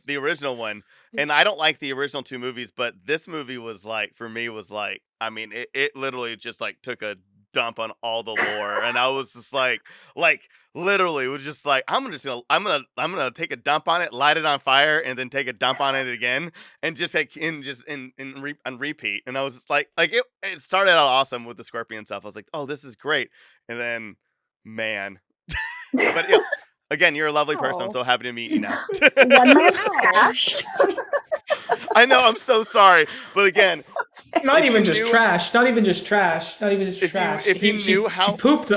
Speaker 1: the original one, and I don't like the original 2 movies, but this movie was like, for me, was like, I mean, it literally just like took a dump on all the lore, and I was just like literally was just like, I'm gonna take a dump on it, light it on fire, and then take a dump on it again, and just like and repeat. And I was just like it started out awesome with the scorpion stuff. I was like, oh, this is great, and then man, but yeah, again, you're a lovely person. I'm
Speaker 2: Oh.
Speaker 1: so happy to meet you now.
Speaker 3: One man's trash.
Speaker 1: I know, I'm so sorry, but again,
Speaker 5: Not
Speaker 1: if
Speaker 5: even
Speaker 1: you
Speaker 5: just
Speaker 1: knew-
Speaker 5: trash. Not even just trash. Not even just
Speaker 1: If you-
Speaker 5: trash.
Speaker 1: if you knew how-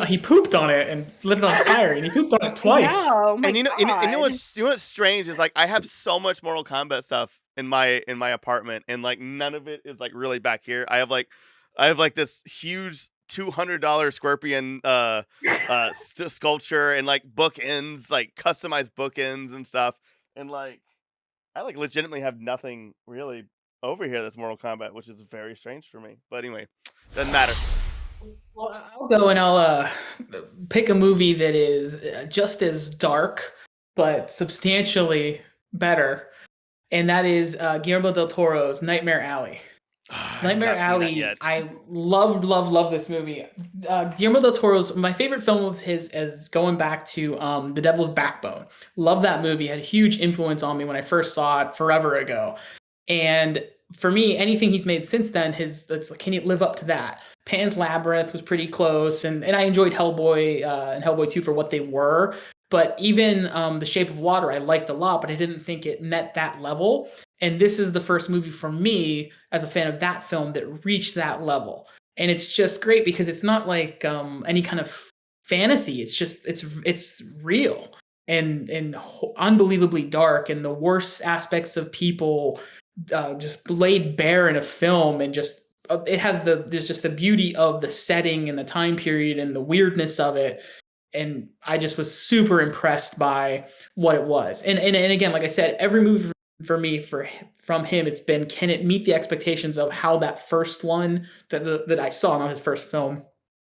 Speaker 5: he pooped on it and lit it on fire, and he pooped on it twice.
Speaker 2: Yeah, oh my
Speaker 1: and you know
Speaker 2: God.
Speaker 1: what's strange is like I have so much Mortal Kombat stuff in my apartment, and like none of it is like really back here. I have like this huge $200 scorpion sculpture and like bookends, like customized bookends and stuff, and like I like legitimately have nothing really over here that's Mortal Kombat, which is very strange for me. But anyway, doesn't matter.
Speaker 5: Well, I'll go and I'll pick a movie that is just as dark, but substantially better, and that is Guillermo del Toro's Nightmare Alley. Nightmare
Speaker 1: I've not seen that
Speaker 5: Alley.
Speaker 1: yet.
Speaker 5: I love this movie. Guillermo del Toro's my favorite film of his is going back to The Devil's Backbone. Love that movie. Had a huge influence on me when I first saw it forever ago. And for me, anything he's made since then, can he live up to that? Pan's Labyrinth was pretty close, and I enjoyed Hellboy and Hellboy 2 for what they were. But even The Shape of Water, I liked a lot, but I didn't think it met that level. And this is the first movie for me as a fan of that film that reached that level. And it's just great because it's not like any kind of fantasy. It's just it's real and unbelievably dark, and the worst aspects of people just laid bare in a film, and just there's just the beauty of the setting and the time period and the weirdness of it. And I just was super impressed by what it was. And again, like I said, every movie for me from him, it's been, can it meet the expectations of how that first one that I saw, not his first film,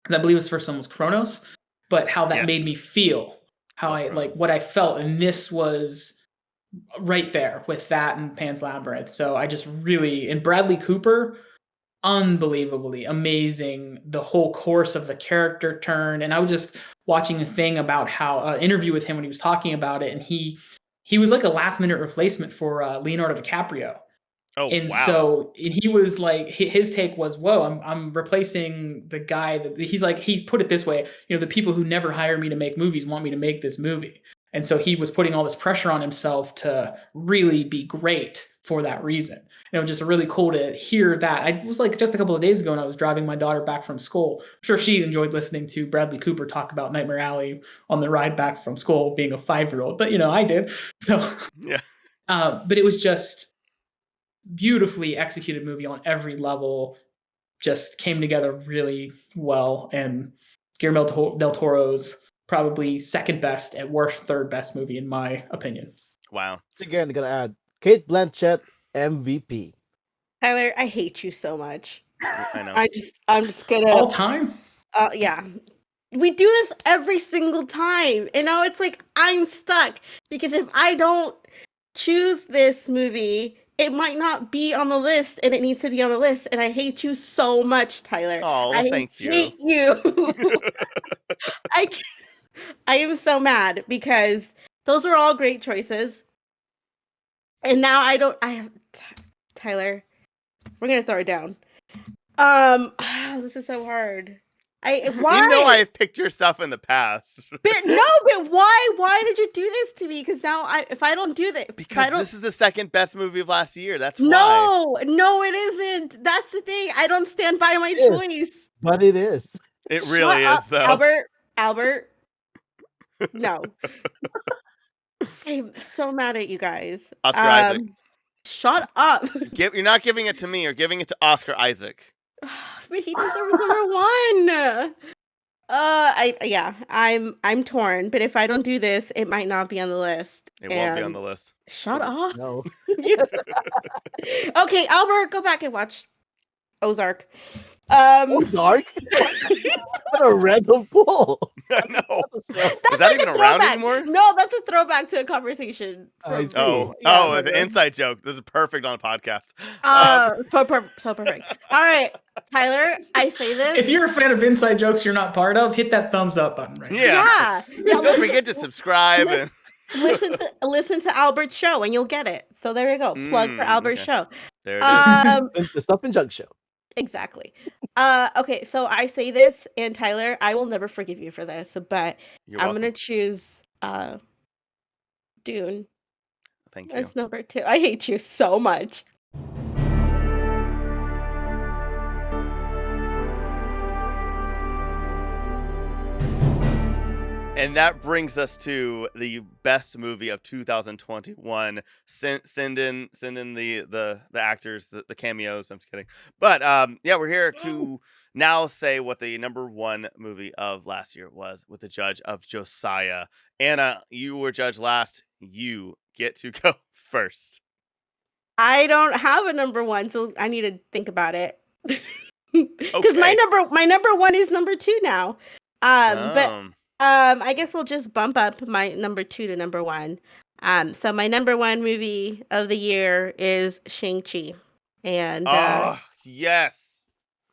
Speaker 5: because I believe his first one was Kronos, but how that made
Speaker 1: Yes.
Speaker 5: me feel, how
Speaker 1: Love
Speaker 5: I
Speaker 1: Kronos.
Speaker 5: like what I felt, and this was right there with that and Pan's Labyrinth. So I just really, and Bradley Cooper, unbelievably amazing, the whole course of the character turn. And I was just watching a thing about how interview with him when he was talking about it, and he was like a last minute replacement for Leonardo DiCaprio.
Speaker 1: Oh,
Speaker 5: And
Speaker 1: wow.
Speaker 5: so and he was like, his take was, whoa, I'm replacing the guy that he's like, he put it this way, the people who never hire me to make movies want me to make this movie. And so he was putting all this pressure on himself to really be great for that reason. And it was just really cool to hear that. I was like just a couple of days ago, and I was driving my daughter back from school. I'm sure she enjoyed listening to Bradley Cooper talk about Nightmare Alley on the ride back from school, being a 5-year-old. But I did. So
Speaker 1: Yeah.
Speaker 5: but it was just beautifully executed movie on every level. Just came together really well. And Guillermo del Toro's probably second best, at worst third best movie in my opinion.
Speaker 1: Wow.
Speaker 4: Again, I gotta add Kate Blanchett MVP.
Speaker 2: Tyler, I hate you so much.
Speaker 1: I know.
Speaker 2: I'm just gonna.
Speaker 5: All time?
Speaker 2: Yeah. We do this every single time. And now it's like I'm stuck because if I don't choose this movie, it might not be on the list and it needs to be on the list. And I hate you so much, Tyler.
Speaker 1: Oh, well,
Speaker 2: I
Speaker 1: thank you.
Speaker 2: hate you. I can't- I am so mad because those were all great choices. And now I don't I have Tyler, we're going to throw it down. This is so hard. Why?
Speaker 1: You know I've picked your stuff in the past.
Speaker 2: But why did you do this to me? Because now if I don't do this,
Speaker 1: Because this is the second best movie of last year. That's why.
Speaker 2: No, it isn't. That's the thing. I don't stand by my
Speaker 4: It is.
Speaker 2: choice.
Speaker 4: But it is.
Speaker 1: It really
Speaker 2: Shut
Speaker 1: is,
Speaker 2: up,
Speaker 1: though.
Speaker 2: Albert. No. I'm so mad at you guys.
Speaker 1: Oscar Isaac.
Speaker 2: Shut up.
Speaker 1: You're not giving it to me. You're giving it to Oscar Isaac.
Speaker 2: But he deserves number one. I'm torn. But if I don't do this, it might not be on the list.
Speaker 1: It won't be on the list.
Speaker 2: Shut up.
Speaker 4: No.
Speaker 2: Okay, Albert, go back and watch Ozark.
Speaker 4: Ozark? What a random pull.
Speaker 1: I know.
Speaker 2: That's
Speaker 1: Is that even
Speaker 2: a
Speaker 1: around
Speaker 2: throwback.
Speaker 1: anymore?
Speaker 2: No, that's a throwback to a conversation.
Speaker 4: I
Speaker 2: From,
Speaker 4: see.
Speaker 1: Oh, it's an inside joke. This is perfect on a podcast.
Speaker 2: so perfect. All right, Tyler, I say this.
Speaker 5: If you're a fan of inside jokes you're not part of, hit that thumbs up button right now.
Speaker 1: Yeah. Don't forget to subscribe. And...
Speaker 2: listen to Albert's show and you'll get it. So there you go. Plug for Albert's
Speaker 1: okay.
Speaker 2: show.
Speaker 1: There it is.
Speaker 4: The Stuff and Junk Show.
Speaker 2: Exactly. Okay, so I say this, and Tyler, I will never forgive you for this, but
Speaker 1: You're
Speaker 2: I'm
Speaker 1: welcome.
Speaker 2: gonna choose Dune
Speaker 1: Thank you.
Speaker 2: as number 2. I hate you so much.
Speaker 1: And that brings us to the best movie of 2021. Send in the actors, the cameos. I'm just kidding. But yeah, we're here to now say what the number 1 movie of last year was with the judge of Josiah. Anna, you were judge last. You get to go first.
Speaker 2: I don't have a number 1, so I need to think about it. Because
Speaker 1: Okay.
Speaker 2: my number 1 is number 2 now. But I guess we'll just bump up my number 2 to number 1. So my number 1 movie of the year is Shang-Chi. And
Speaker 1: yes.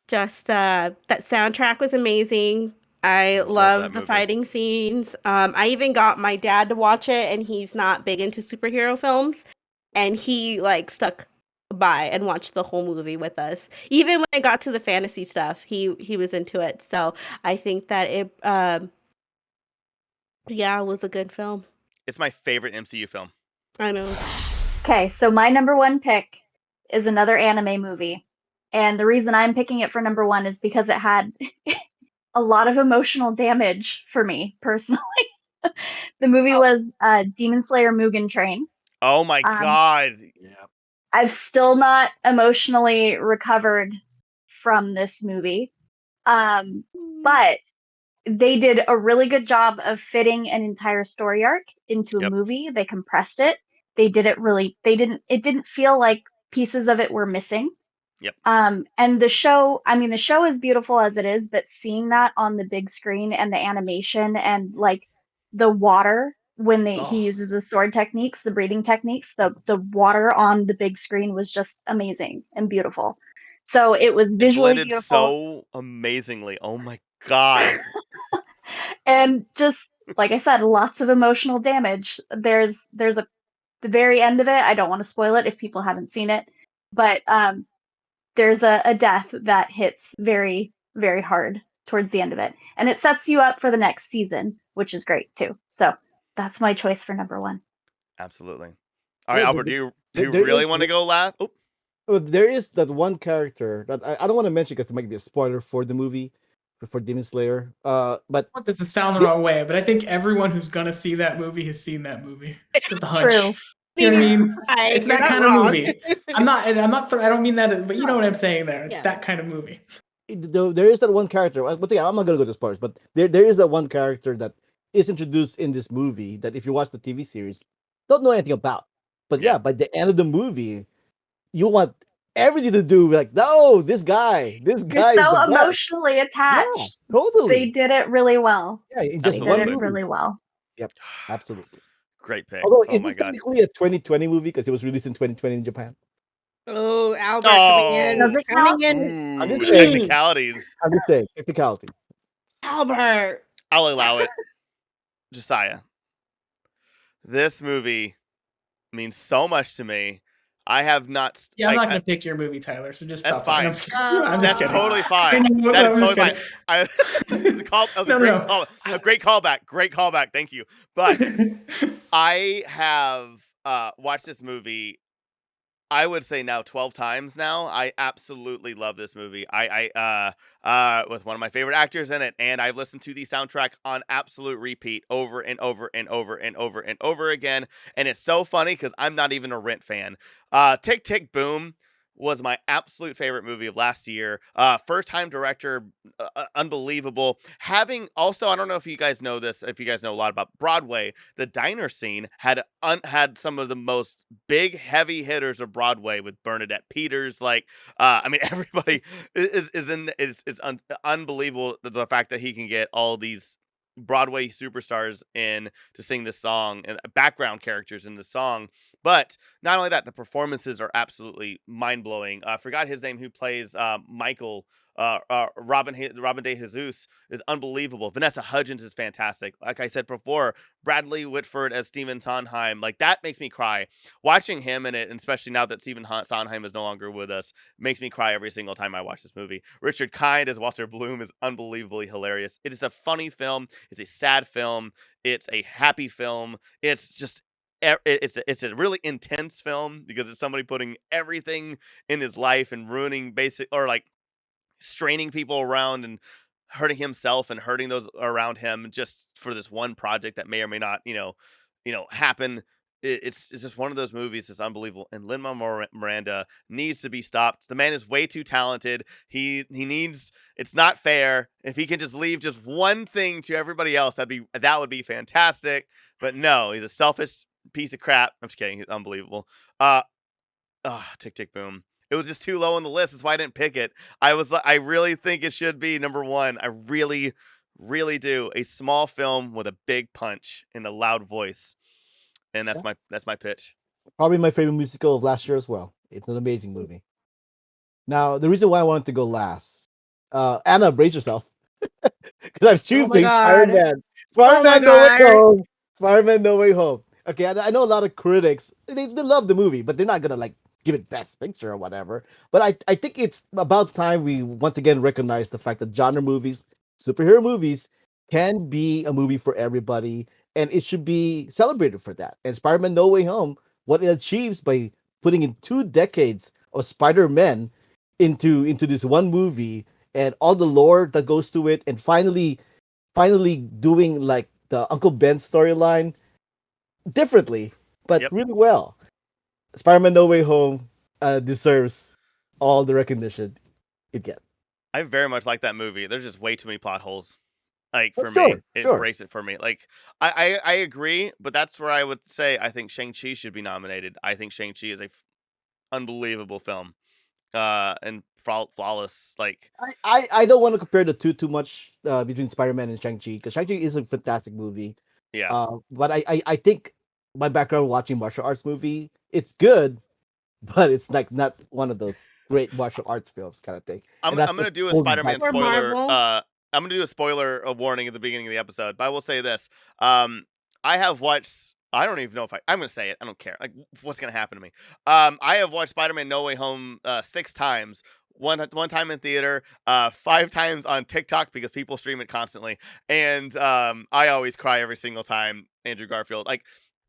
Speaker 2: just that soundtrack was amazing. I
Speaker 1: love
Speaker 2: love
Speaker 1: that
Speaker 2: the
Speaker 1: movie.
Speaker 2: fighting scenes. I even got my dad to watch it, and he's not big into superhero films. And he stuck by and watched the whole movie with us. Even when it got to the fantasy stuff, he was into it. So I think that it it was a good film.
Speaker 1: It's my favorite MCU film.
Speaker 2: I know.
Speaker 3: Okay, so my number 1 pick is another anime movie. And the reason I'm picking it for number 1 is because it had a lot of emotional damage for me, personally. The movie was Demon Slayer Mugen Train.
Speaker 1: Oh my god.
Speaker 4: Yeah.
Speaker 3: I've still not emotionally recovered from this movie. But they did a really good job of fitting an entire story arc into a movie. They compressed it. They did it really, it didn't feel like pieces of it were missing.
Speaker 1: Yep.
Speaker 3: And the show is beautiful as it is, but seeing that on the big screen and the animation and the water when he uses the sword techniques, the breathing techniques, the water on the big screen was just amazing and beautiful. So it was visually
Speaker 1: blended
Speaker 3: beautiful.
Speaker 1: so amazingly. Oh my god.
Speaker 3: And just like I said, lots of emotional damage. There's the very end of it. I don't want to spoil it if people haven't seen it, but there's a death that hits very, very hard towards the end of it, and it sets you up for the next season, which is great too. So that's my choice for number 1.
Speaker 1: Absolutely. All right, Albert, do you
Speaker 4: there
Speaker 1: really
Speaker 4: is-
Speaker 1: want to go last? Oh,
Speaker 4: Well, there is that one character that I don't want to mention because it might be a spoiler for the movie, for Demon Slayer. But
Speaker 5: I want this to sound the wrong way, but I think everyone who's gonna see that movie has seen that movie. Just a hunch.
Speaker 3: True.
Speaker 5: You know what I mean? It's
Speaker 2: You're
Speaker 5: that
Speaker 2: not
Speaker 5: kind
Speaker 2: wrong.
Speaker 5: of movie. I don't mean that, but you know what I'm saying there. It's
Speaker 2: Yeah.
Speaker 5: that kind of movie.
Speaker 4: there is that one character. But yeah, I'm not gonna go to spoilers. But there is that one character that is introduced in this movie that if you watch the TV series, don't know anything about. But yeah, by the end of the movie, you want everything to do. Like, no, this guy
Speaker 3: You're
Speaker 4: is the
Speaker 3: so
Speaker 4: best.
Speaker 3: emotionally
Speaker 4: Yeah,
Speaker 3: attached. They
Speaker 4: totally.
Speaker 3: did it really well.
Speaker 4: Yeah, in
Speaker 3: They
Speaker 4: just
Speaker 3: did
Speaker 4: one
Speaker 3: it
Speaker 1: Absolutely.
Speaker 4: movie.
Speaker 3: really well.
Speaker 4: Yep, absolutely.
Speaker 1: Great pick.
Speaker 4: Although,
Speaker 1: Oh
Speaker 4: is
Speaker 1: my
Speaker 4: this
Speaker 1: god.
Speaker 4: technically a 2020 movie because it was released in 2020 in Japan?
Speaker 2: Oh, Albert
Speaker 1: Oh.
Speaker 3: Does it
Speaker 2: coming
Speaker 3: count?
Speaker 2: in.
Speaker 4: I'm
Speaker 1: Ooh,
Speaker 4: just
Speaker 1: the
Speaker 4: saying.
Speaker 1: technicalities.
Speaker 4: I'm just saying. Technicality.
Speaker 2: Albert.
Speaker 1: I'll allow it. Josiah. This movie means so much to me. I have not.
Speaker 5: Yeah, I'm not gonna pick your movie, Tyler. So just
Speaker 1: That's
Speaker 5: stop talking. I'm
Speaker 1: fine.
Speaker 5: just kidding. I'm just
Speaker 1: That's
Speaker 5: kidding.
Speaker 1: totally fine.
Speaker 5: No,
Speaker 1: That is
Speaker 5: I'm just
Speaker 1: totally fine.
Speaker 5: kidding.
Speaker 1: That was a
Speaker 5: No,
Speaker 1: great
Speaker 5: no.
Speaker 1: call. A great callback. Great callback. Thank you. But I have watched this movie, I would say now 12 times now. I absolutely love this movie. With one of my favorite actors in it, and I've listened to the soundtrack on absolute repeat over and over and over and over and over again. And it's so funny because I'm not even a Rent fan. Tick Tick Boom was my absolute favorite movie of last year. First time director, unbelievable. Having also, I don't know if you guys know this, if you guys know a lot about Broadway, the diner scene had some of the most big heavy hitters of Broadway with Bernadette Peters. Like, I mean, everybody is unbelievable. The fact that he can get all these Broadway superstars in to sing this song and background characters in the song. But not only that, the performances are absolutely mind blowing. I forgot his name, who plays Michael. Robin De Jesus is unbelievable. Vanessa Hudgens is fantastic. Like I said before, Bradley Whitford as Stephen Sondheim, like that makes me cry. Watching him in it, and especially now that Stephen Sondheim is no longer with us, makes me cry every single time I watch this movie. Richard Kind as Walter Bloom is unbelievably hilarious. It is a funny film. It's a sad film. It's a happy film. It's just it's a really intense film because it's somebody putting everything in his life and ruining basic or like straining people around and hurting himself and hurting those around him just for this one project that may or may not, happen. It's just one of those movies that's unbelievable. And Lin-Manuel Miranda needs to be stopped. The man is way too talented. He needs. It's not fair. If he can just leave just one thing to everybody else, that would be fantastic. But no, he's a selfish piece of crap. I'm just kidding. He's unbelievable. Uh, Tick Tick Boom. It was just too low on the list. That's why I didn't pick it. I really think it should be number one. I really, really do. A small film with a big punch and a loud voice, and
Speaker 4: Yeah.
Speaker 1: that's my pitch.
Speaker 4: Probably my favorite musical of last year as well. It's an amazing movie. Now, the reason why I wanted to go last, Anna, brace yourself, because I'm
Speaker 2: Oh my
Speaker 4: choosing
Speaker 2: god.
Speaker 4: Spider-Man.
Speaker 2: Oh my
Speaker 4: Spider-Man No Way
Speaker 2: god.
Speaker 4: Home. Spider-Man No Way Home. Okay, I know a lot of critics. They love the movie, but they're not gonna like give it Best Picture or whatever. But I think it's about time we once again recognize the fact that genre movies, superhero movies, can be a movie for everybody, and it should be celebrated for that. And Spider-Man No Way Home, what it achieves by putting in 2 decades of Spider-Man into this one movie and all the lore that goes to it, and finally doing like the Uncle Ben storyline differently, but
Speaker 1: Yep.
Speaker 4: really well. Spider-Man No Way Home deserves all the recognition it gets.
Speaker 1: I very much like that movie. There's just way too many plot holes. Like
Speaker 4: Oh,
Speaker 1: for me,
Speaker 4: sure,
Speaker 1: it
Speaker 4: sure.
Speaker 1: breaks it for me. Like I agree, but that's where I would say I think Shang-Chi should be nominated. I think Shang-Chi is a unbelievable film. And flawless. Like
Speaker 4: I don't want to compare the two too much between Spider-Man and Shang-Chi, because Shang-Chi is a fantastic movie.
Speaker 1: yeah.
Speaker 4: But I think my background watching martial arts movie, it's good, but it's like not one of those great martial arts films kind of thing. And that's
Speaker 1: I'm
Speaker 4: what
Speaker 1: gonna do a
Speaker 4: holds it back
Speaker 1: Spider-Man
Speaker 2: Or
Speaker 4: for me.
Speaker 1: spoiler.
Speaker 2: Marvel.
Speaker 1: I'm gonna do a spoiler warning at the beginning of the episode, but I will say this. I have watched. I don't even know if I'm gonna say it. I don't care. Like, what's gonna happen to me? I have watched Spider-Man No Way Home 6 times. One time in theater, 5 times on TikTok because people stream it constantly, and I always cry every single time. Andrew Garfield, like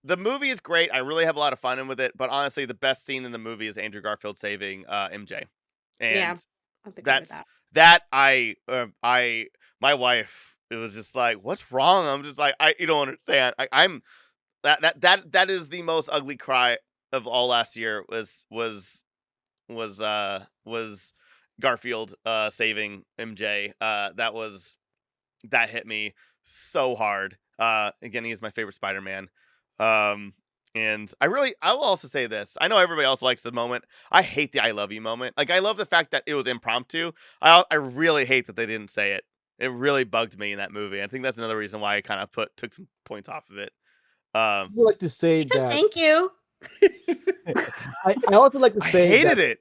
Speaker 1: the movie is great. I really have a lot of fun with it, but honestly, the best scene in the movie is Andrew Garfield saving MJ,
Speaker 2: Yeah,
Speaker 1: and
Speaker 2: I think I heard
Speaker 1: that's
Speaker 2: that.
Speaker 1: that I my wife, it was just like, what's wrong? I'm just like, you don't understand. I'm that is the most ugly cry of all last year was Garfield saving MJ. That hit me so hard. Again, he is my favorite Spider-Man. Um And I will also say this. I know everybody else likes the moment. I hate the "I love you" moment. Like, I love the fact that it was impromptu. I really hate that they didn't say it. It really bugged me in that movie. I think that's another reason why I kind of took some points off of it.
Speaker 4: I would like to say
Speaker 2: He said
Speaker 4: that
Speaker 2: thank you.
Speaker 4: I also like to
Speaker 1: I
Speaker 4: say
Speaker 1: hated
Speaker 4: that
Speaker 1: it.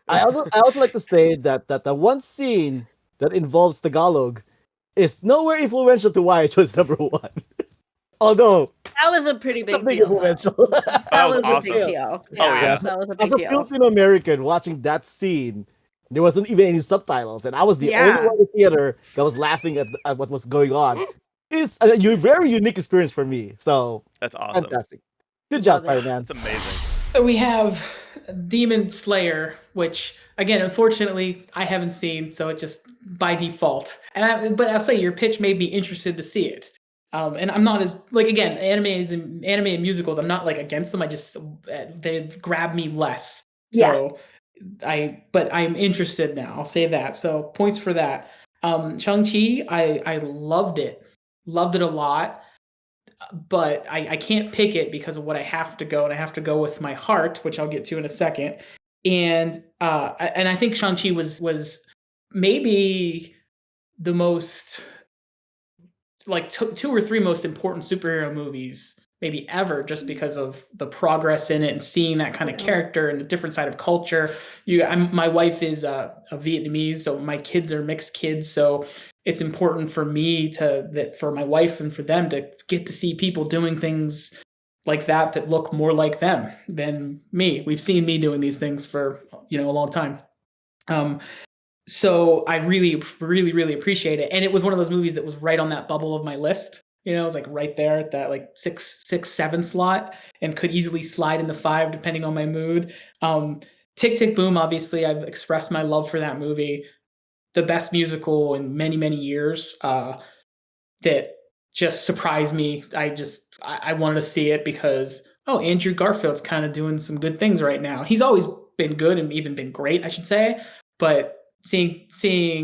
Speaker 4: I also like to say that the one scene that involves Tagalog is nowhere influential to why I chose number one. Although
Speaker 2: That was a pretty big
Speaker 4: something
Speaker 2: deal, though.
Speaker 4: influential.
Speaker 1: Oh, that
Speaker 2: That
Speaker 1: was
Speaker 2: was a
Speaker 1: awesome.
Speaker 2: big deal.
Speaker 1: Oh,
Speaker 2: Yeah,
Speaker 1: yeah.
Speaker 2: that was a
Speaker 4: As
Speaker 2: big
Speaker 4: a
Speaker 2: deal.
Speaker 4: Filipino American watching that scene, there wasn't even any subtitles, and I was the only
Speaker 2: Yeah.
Speaker 4: one in the theater that was laughing at what was going on. It's a very unique experience for me. So
Speaker 1: That's awesome.
Speaker 4: fantastic. Good job,
Speaker 2: Love it.
Speaker 4: Spider-Man.
Speaker 1: That's amazing.
Speaker 5: So we have Demon Slayer, which again, unfortunately, I haven't seen, so it just by default. But I'll say your pitch made me interested to see it. And I'm not as like again, anime and musicals. I'm not like against them. I just they grab me less. So but I'm interested now. I'll say that. So points for that. Shang-Chi, I loved it a lot. But I can't pick it because of what I have to go, and I have to go with my heart, which I'll get to in a second. And I think Shang-Chi was maybe the most like two or three most important superhero movies maybe ever, just because of the progress in it and seeing that kind of character and the different side of culture. My wife is a Vietnamese, so my kids are mixed kids, so it's important for me for my wife and for them to get to see people doing things like that look more like them than me. We've seen me doing these things for a long time. So I really, really, really appreciate it. And it was one of those movies that was right on that bubble of my list. It was like right there at that like 6, 7 slot, and could easily slide in the 5 depending on my mood. Tick, Tick, Boom, obviously I've expressed my love for that movie. The best musical in many, many years, that just surprised me. I wanted to see it because, Andrew Garfield's kind of doing some good things right now. He's always been good and even been great, I should say. But seeing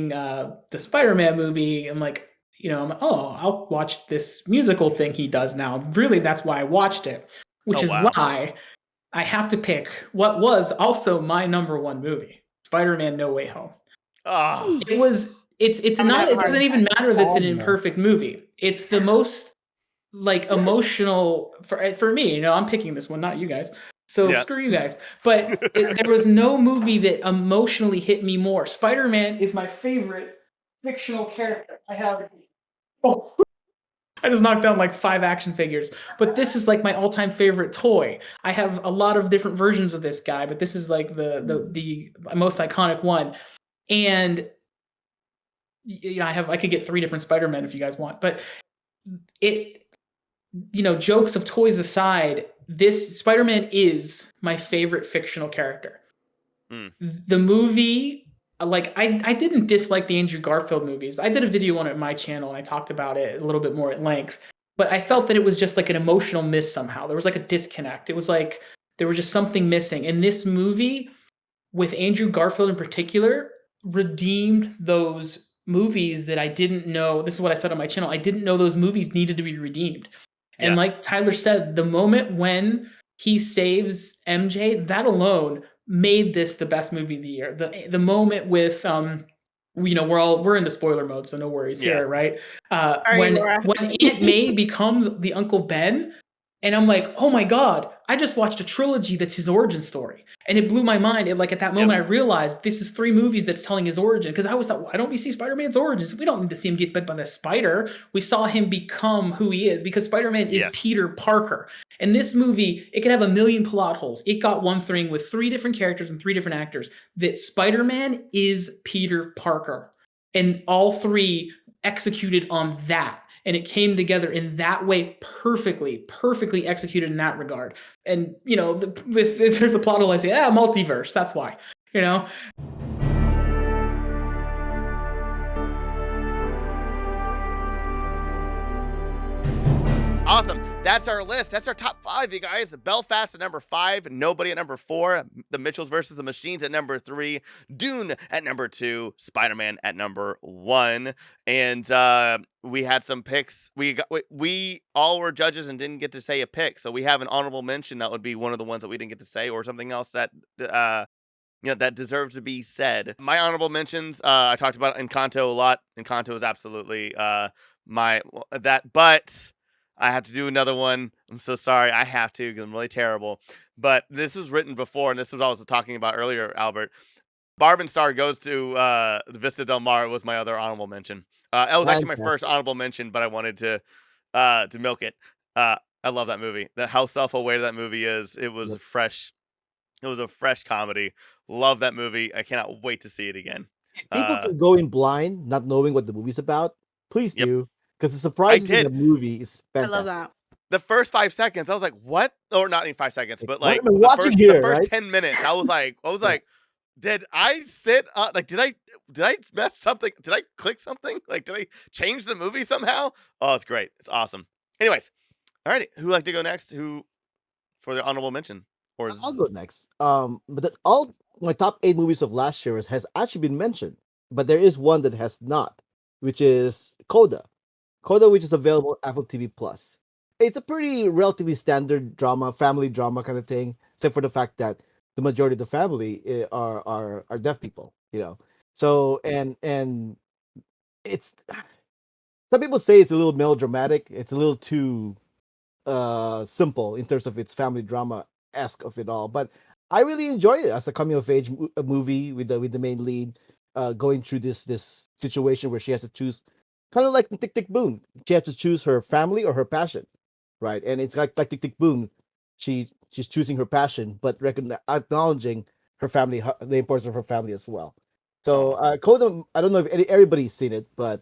Speaker 5: the Spider-Man movie, I'm like, I'm like, I'll watch this musical thing he does now. Really, that's why I watched it, which is why I have to pick what was also my number one movie, Spider-Man: No Way Home.
Speaker 1: Oh,
Speaker 5: It doesn't even matter that it's an imperfect movie. It's the most like emotional for me. I'm picking this one, not you guys. So screw you guys. But there was no movie that emotionally hit me more. Spider-Man is my favorite fictional character. I just knocked down like 5 action figures. But this is like my all-time favorite toy. I have a lot of different versions of this guy, but this is like the most iconic one. And I could get 3 different Spider-Men if you guys want. But jokes of toys aside, this Spider-Man is my favorite fictional character. The movie, like I didn't dislike the Andrew Garfield movies, but I did a video on it on my channel and I talked about it a little bit more at length. But I felt that it was just like an emotional miss somehow. There was like a disconnect. It was like there was just something missing. And this movie, with Andrew Garfield in particular, redeemed those movies that I didn't know. This is what I said on my channel. I didn't know those movies needed to be redeemed. And like Tyler said, the moment when he saves MJ, that alone made this the best movie of the year. The moment with we're into spoiler mode, so no worries here, right? When Aunt May becomes the Uncle Ben, and I'm like, oh my God, I just watched a trilogy that's his origin story. And it blew my mind. At that moment, I realized this is 3 movies that's telling his origin. Because I always thought, why don't we see Spider-Man's origins? We don't need to see him get bit by the spider. We saw him become who he is, because Spider-Man is Peter Parker. And this movie, it could have a million plot holes. It got one thing with 3 different characters and 3 different actors, that Spider-Man is Peter Parker. And all 3 executed on that. And it came together in that way perfectly executed in that regard. And, if there's a plot hole, I say, multiverse, that's why,
Speaker 1: Awesome. that's our list. That's our top 5, you guys. Belfast at number 5, Nobody at number 4, The Mitchells versus the Machines at number 3, Dune at number 2, Spider-Man at number 1. And we had some picks. We all were judges and didn't get to say a pick. So we have an honorable mention that would be one of the ones that we didn't get to say, or something else that that deserves to be said. My honorable mentions, I talked about Encanto a lot. Encanto is absolutely but I have to do another one. I'm so sorry. I have to because I'm really terrible. But this was written before, and this was what I was talking about earlier, Albert. Barb and Star Goes to the Vista Del Mar was my other honorable mention. That was actually my first honorable mention, but I wanted to milk it. I love that movie. How self-aware that movie is. It was fresh. It was a fresh comedy. Love that movie. I cannot wait to see it again.
Speaker 4: People can go in blind, not knowing what the movie's about. Please do, because the surprises in the movie is
Speaker 2: I
Speaker 4: fantastic.
Speaker 2: love that.
Speaker 1: The first 5 seconds, I was like, "What?" Or not in 5 seconds, but like
Speaker 4: what am I watching here,
Speaker 1: the first
Speaker 4: right?
Speaker 1: 10 minutes, I was like, did I sit like did I mess something? Did I click something? Like did I change the movie somehow? Oh, it's great. It's awesome. Anyways, all right, who would like to go next? Who for the honorable mention? Or
Speaker 4: I'll go next. But all my top 8 movies of last year has actually been mentioned, but there is one that has not, which is Coda. Coda, which is available on Apple TV Plus. It's a pretty relatively standard drama, family drama kind of thing, except for the fact that the majority of the family are deaf people, you know. So and it's some people say it's a little melodramatic. It's a little too simple in terms of its family drama esque of it all. But I really enjoy it as a coming of age movie with the main lead going through this situation where she has to choose, kind of like the Tick Tick Boom. She has to choose her family or her passion, right? And it's like Tick Tick Boom. She's choosing her passion, but acknowledging her family, the importance of her family as well. So Coda, I don't know if everybody's seen it, but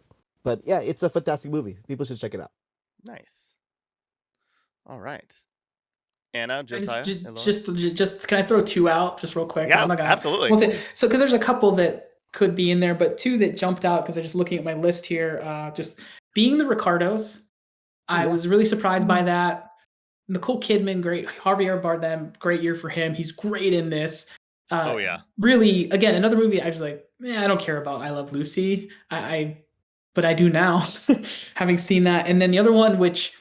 Speaker 4: yeah, it's a fantastic movie. People should check it out.
Speaker 1: Nice. All right. Anna, Josiah,
Speaker 5: just can I throw 2 out just real quick?
Speaker 1: Yeah,
Speaker 5: I'm not gonna,
Speaker 1: absolutely.
Speaker 5: So because there's a couple that could be in there, but 2 that jumped out because I'm just looking at my list here. Just Being the Ricardos, I was really surprised by that. Nicole Kidman, great. Javier Bardem, great year for him. He's great in this.
Speaker 1: Oh yeah.
Speaker 5: Really, again, another movie I was like, I don't care about I Love Lucy. But I do now, having seen that. And then the other one, which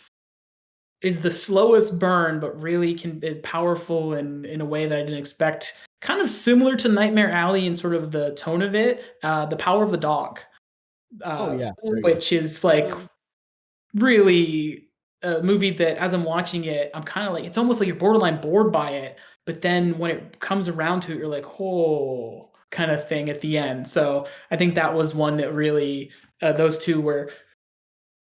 Speaker 5: is the slowest burn, but really is powerful and in a way that I didn't expect. Kind of similar to Nightmare Alley in sort of the tone of it. The Power of the Dog. Which is like really a movie that as I'm watching it, I'm kind of like, it's almost like you're borderline bored by it. But then when it comes around to it, you're like, oh, kind of thing at the end. So I think that was one that really, those 2 were,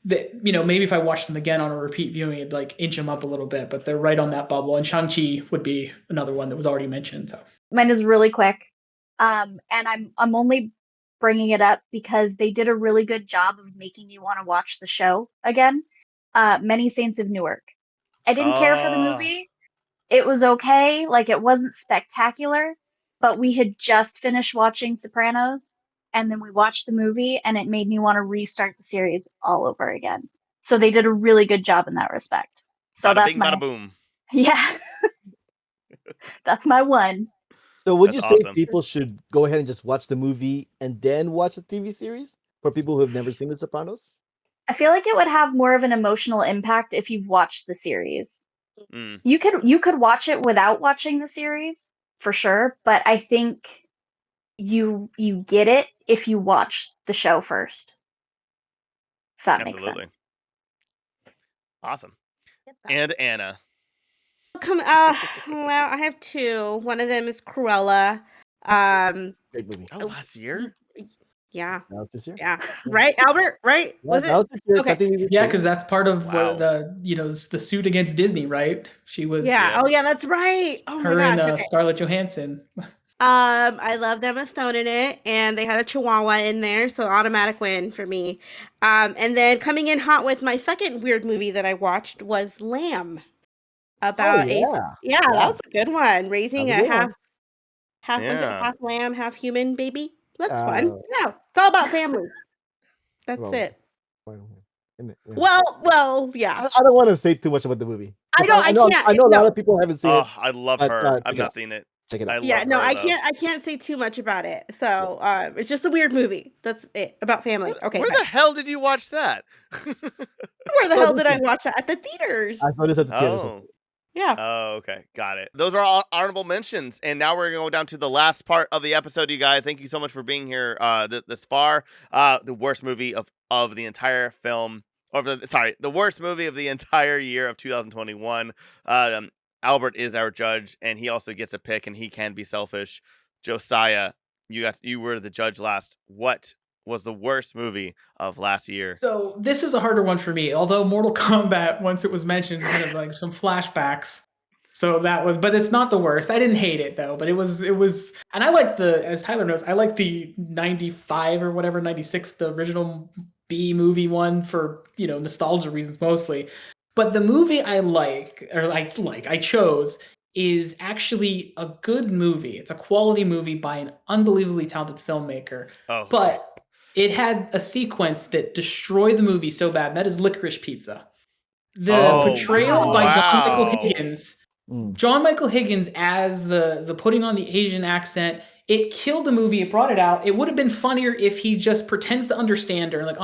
Speaker 5: that, maybe if I watched them again on a repeat viewing, it'd like inch them up a little bit, but they're right on that bubble. And Shang-Chi would be another one that was already mentioned. So
Speaker 3: mine is really quick. And I'm only bringing it up because they did a really good job of making you want to watch the show again. Many Saints of Newark. I didn't care for the movie. It was okay. Like, it wasn't spectacular, but we had just finished watching Sopranos, and then we watched the movie, and it made me want to restart the series all over again. So they did a really good job in that respect. So
Speaker 1: bada
Speaker 3: that's
Speaker 1: bing,
Speaker 3: my
Speaker 1: bada boom.
Speaker 3: Yeah. That's my one.
Speaker 4: So would
Speaker 1: That's
Speaker 4: you say
Speaker 1: awesome.
Speaker 4: people should go ahead and just watch the movie and then watch the TV series for people who have never seen The Sopranos?
Speaker 3: I feel like it would have more of an emotional impact if you've watched the series.
Speaker 1: Mm.
Speaker 3: You could watch it without watching the series for sure, but I think you get it if you watch the show first. If that makes sense.
Speaker 1: Awesome. And Anna.
Speaker 2: Well, I have 2. One of them is Cruella.
Speaker 4: Great movie.
Speaker 1: That was last year?
Speaker 2: Yeah.
Speaker 4: That was this year.
Speaker 2: Yeah. Right, Albert? Right?
Speaker 4: Yeah,
Speaker 2: Was
Speaker 4: that
Speaker 2: it?
Speaker 4: was this year.
Speaker 2: Okay.
Speaker 5: Yeah, because that's part of
Speaker 1: Wow.
Speaker 5: what the suit against Disney, right? She was
Speaker 2: Yeah. Oh, yeah, that's right. Oh
Speaker 5: her
Speaker 2: my gosh.
Speaker 5: and Scarlett Johansson.
Speaker 2: I loved Emma Stone in it, and they had a Chihuahua in there, so automatic win for me. And then coming in hot with my second weird movie that I watched was Lamb. About that was a good one. Raising a half was it half lamb, half human baby? That's fun. Yeah, it's all about family. That's it. Well, yeah.
Speaker 4: I don't want to say too much about the movie.
Speaker 2: I know. I can't.
Speaker 4: I know a lot
Speaker 2: No.
Speaker 4: of people haven't seen it.
Speaker 1: Oh, I love
Speaker 4: But
Speaker 1: her. I've
Speaker 4: check it
Speaker 1: not
Speaker 4: out.
Speaker 1: seen it.
Speaker 4: Check it
Speaker 1: I
Speaker 4: out.
Speaker 2: Yeah.
Speaker 1: love
Speaker 2: No.
Speaker 1: her
Speaker 2: I
Speaker 1: though.
Speaker 2: can't. I can't say too much about it. So, it's just a weird movie. That's it about family. Okay.
Speaker 1: Where
Speaker 2: fine.
Speaker 1: the hell did you watch that?
Speaker 2: Where the hell did I watch that? At the theaters.
Speaker 4: I saw this at the theater.
Speaker 1: Oh.
Speaker 2: Yeah.
Speaker 1: Oh, okay. Got it. Those are all honorable mentions. And now we're going to go down to the last part of the episode, you guys. Thank you so much for being here this far. The worst movie of the entire film. The worst movie of the entire year of 2021. Albert is our judge, and he also gets a pick, and he can be selfish. Josiah, you were the judge last. What was the worst movie of last year?
Speaker 5: So this is a harder one for me. Although Mortal Kombat, once it was mentioned, had like some flashbacks. So that was, but it's not the worst. I didn't hate it though, but it was, and I like as Tyler knows, I like the 95 or whatever, 96, the original B movie one for, nostalgia reasons mostly. But the movie I chose is actually a good movie. It's a quality movie by an unbelievably talented filmmaker.
Speaker 1: Oh, okay.
Speaker 5: But it had a sequence that destroyed the movie so bad, and that is Licorice Pizza. The portrayal by John Michael Higgins, John Michael Higgins as the putting on the Asian accent, it killed the movie. It brought it out. It would have been funnier if he just pretends to understand her, like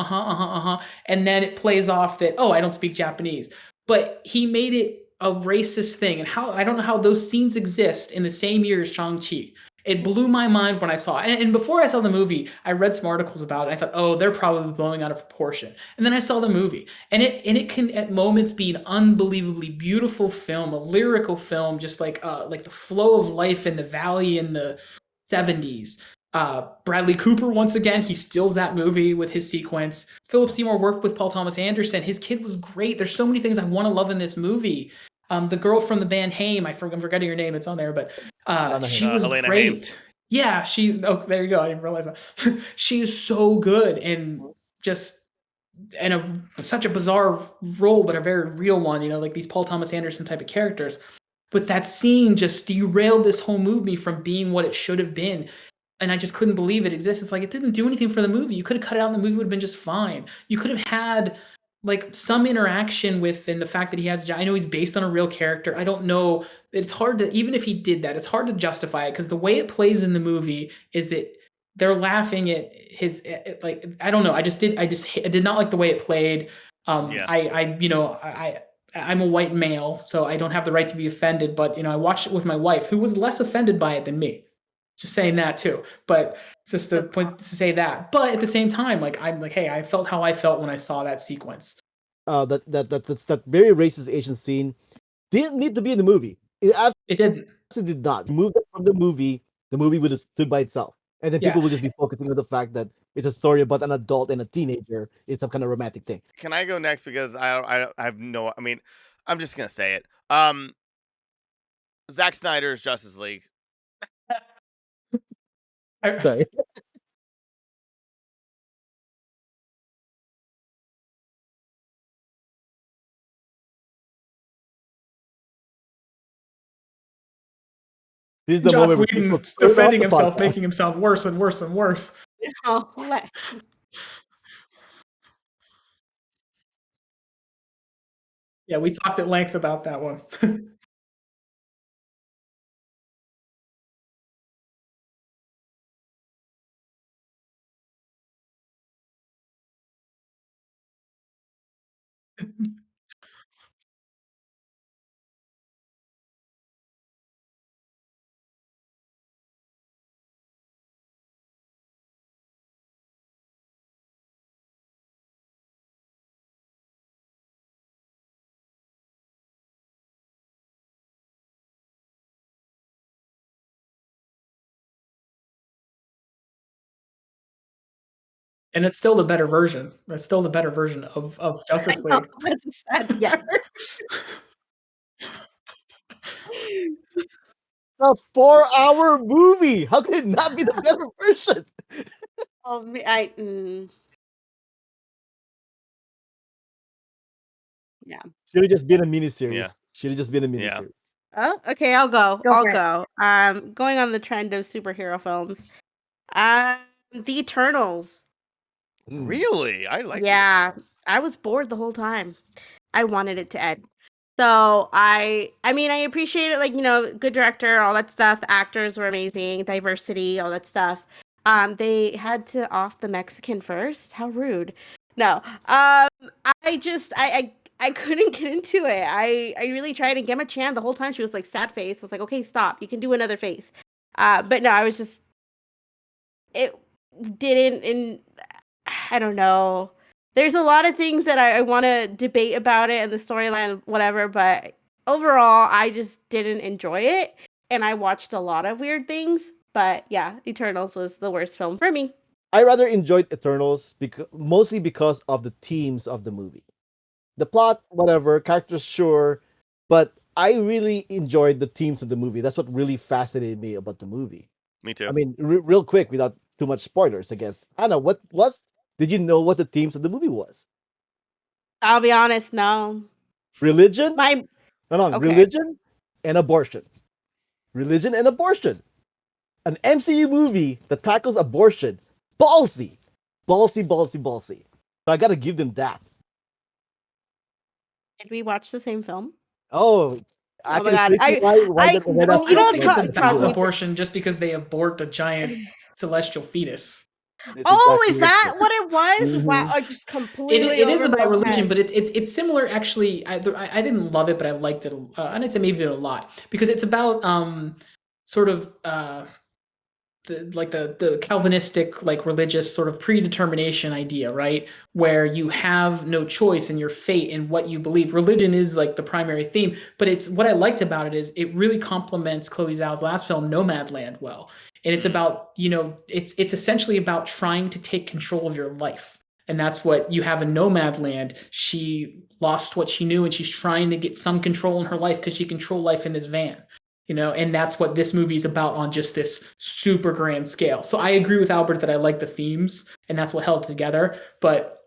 Speaker 5: and then it plays off that, oh, I don't speak Japanese. But he made it a racist thing, and I don't know how those scenes exist in the same year as Shang-Chi. It blew my mind when I saw it. And before I saw the movie, I read some articles about it. I thought, oh, they're probably blowing out of proportion. And then I saw the movie. And it can at moments be an unbelievably beautiful film, a lyrical film, just like the flow of life in the valley in the 70s. Bradley Cooper, once again, he steals that movie with his sequence. Philip Seymour worked with Paul Thomas Anderson. His kid was great. There's so many things I want to love in this movie. The girl from the band Haim, I'm forgetting her name. It's on there, but she was
Speaker 1: Helena
Speaker 5: great.
Speaker 1: Haim.
Speaker 5: Yeah, there you go. I didn't realize that. She is so good and just in such a bizarre role, but a very real one. Like these Paul Thomas Anderson type of characters. But that scene just derailed this whole movie from being what it should have been. And I just couldn't believe it exists. It's like it didn't do anything for the movie. You could have cut it out and the movie would have been just fine. You could have had like some interaction with, and the fact that he has, I know he's based on a real character. I don't know. It's hard to, even if he did that, it's hard to justify it because the way it plays in the movie is that they're laughing at his, like, I don't know. I did not like the way it played. I'm a white male, so I don't have the right to be offended. But, I watched it with my wife, who was less offended by it than me. Just saying that too. But it's just the point to say that. But at the same time, like, I'm like, hey, I felt how I felt when I saw that sequence.
Speaker 4: That very racist Asian scene didn't need to be in the movie. It
Speaker 5: didn't.
Speaker 4: Absolutely did not. Remove that from the movie would have stood by itself. And then people would just be focusing on the fact that it's a story about an adult and a teenager. It's some kind of romantic thing.
Speaker 1: Can I go next? Because I have no, I mean, I'm just going to say it. Zack Snyder's Justice League.
Speaker 4: Sorry. This is the
Speaker 5: Joss
Speaker 4: moment
Speaker 5: Whedon's defending himself, making him sound worse and worse and worse. Yeah, we talked at length about that one. And it's still the better version. It's still the better version of Justice League.
Speaker 2: Yeah.
Speaker 4: A 4-hour movie. How could it not be the better version?
Speaker 2: Yeah.
Speaker 4: Should have just been a miniseries.
Speaker 1: Yeah.
Speaker 4: Should have just been a miniseries.
Speaker 2: Oh, okay, I'll go.
Speaker 3: Go for it.
Speaker 2: I'll go. Going on the trend of superhero films. The Eternals.
Speaker 1: Really? I like the
Speaker 2: Yeah,
Speaker 1: Eternals.
Speaker 2: I was bored the whole time. I wanted it to end. So I mean, I appreciate it. Like, good director, all that stuff. The actors were amazing, diversity, all that stuff. They had to off the Mexican first. How rude. No. I couldn't get into it. I really tried, and Gemma Chan the whole time she was like sad face. I was like, okay, stop. You can do another face. But no, I was just it didn't, and I don't know. There's a lot of things that I want to debate about it and the storyline, whatever, but overall, I just didn't enjoy it. And I watched a lot of weird things. But yeah, Eternals was the worst film for me.
Speaker 4: I rather enjoyed Eternals mostly because of the themes of the movie. The plot, whatever, characters, sure, but I really enjoyed the themes of the movie. That's what really fascinated me about the movie.
Speaker 1: Me
Speaker 4: I
Speaker 1: too.
Speaker 4: mean, real quick, without too much spoilers, I guess. Anna, did you know what the themes of the movie was?
Speaker 2: I'll be honest, no.
Speaker 4: Religion?
Speaker 2: My
Speaker 4: No,
Speaker 2: okay.
Speaker 4: religion and abortion. Religion and abortion. An MCU movie that tackles abortion. Ballsy. Ballsy, ballsy, ballsy. So I gotta give them that.
Speaker 2: Did we watch the same film?
Speaker 4: Oh, I
Speaker 2: Oh my
Speaker 4: can
Speaker 2: god.
Speaker 4: explain to you why
Speaker 2: I
Speaker 4: right
Speaker 5: No,
Speaker 4: after
Speaker 5: I don't
Speaker 2: have
Speaker 5: think
Speaker 2: to
Speaker 5: it's
Speaker 4: after
Speaker 2: talk
Speaker 5: about
Speaker 4: this.
Speaker 2: me
Speaker 5: abortion just because they abort a giant
Speaker 2: to.
Speaker 5: celestial fetus.
Speaker 4: It's
Speaker 2: Oh,
Speaker 4: exactly
Speaker 2: is
Speaker 4: what it
Speaker 2: that
Speaker 4: is.
Speaker 2: what it was? Wow,
Speaker 4: Mhm.
Speaker 2: I just
Speaker 5: It
Speaker 2: completely
Speaker 5: it is
Speaker 2: over my
Speaker 5: about religion,
Speaker 2: head.
Speaker 5: but it's similar actually. I didn't love it, but I liked it. And I'd say maybe a lot because it's about sort of the Calvinistic like religious sort of predetermination idea, right? Where you have no choice in your fate and what you believe. Religion is like the primary theme, but it's what I liked about it is it really complements Chloe Zhao's last film, Nomadland, well. And it's
Speaker 1: Mm.
Speaker 5: about, it's essentially about trying to take control of your life. And that's what you have in Nomadland. She lost what she knew and she's trying to get some control in her life because she controlled life in this van, and that's what this movie is about on just this super grand scale. So I agree with Albert that I like the themes and that's what held it together, but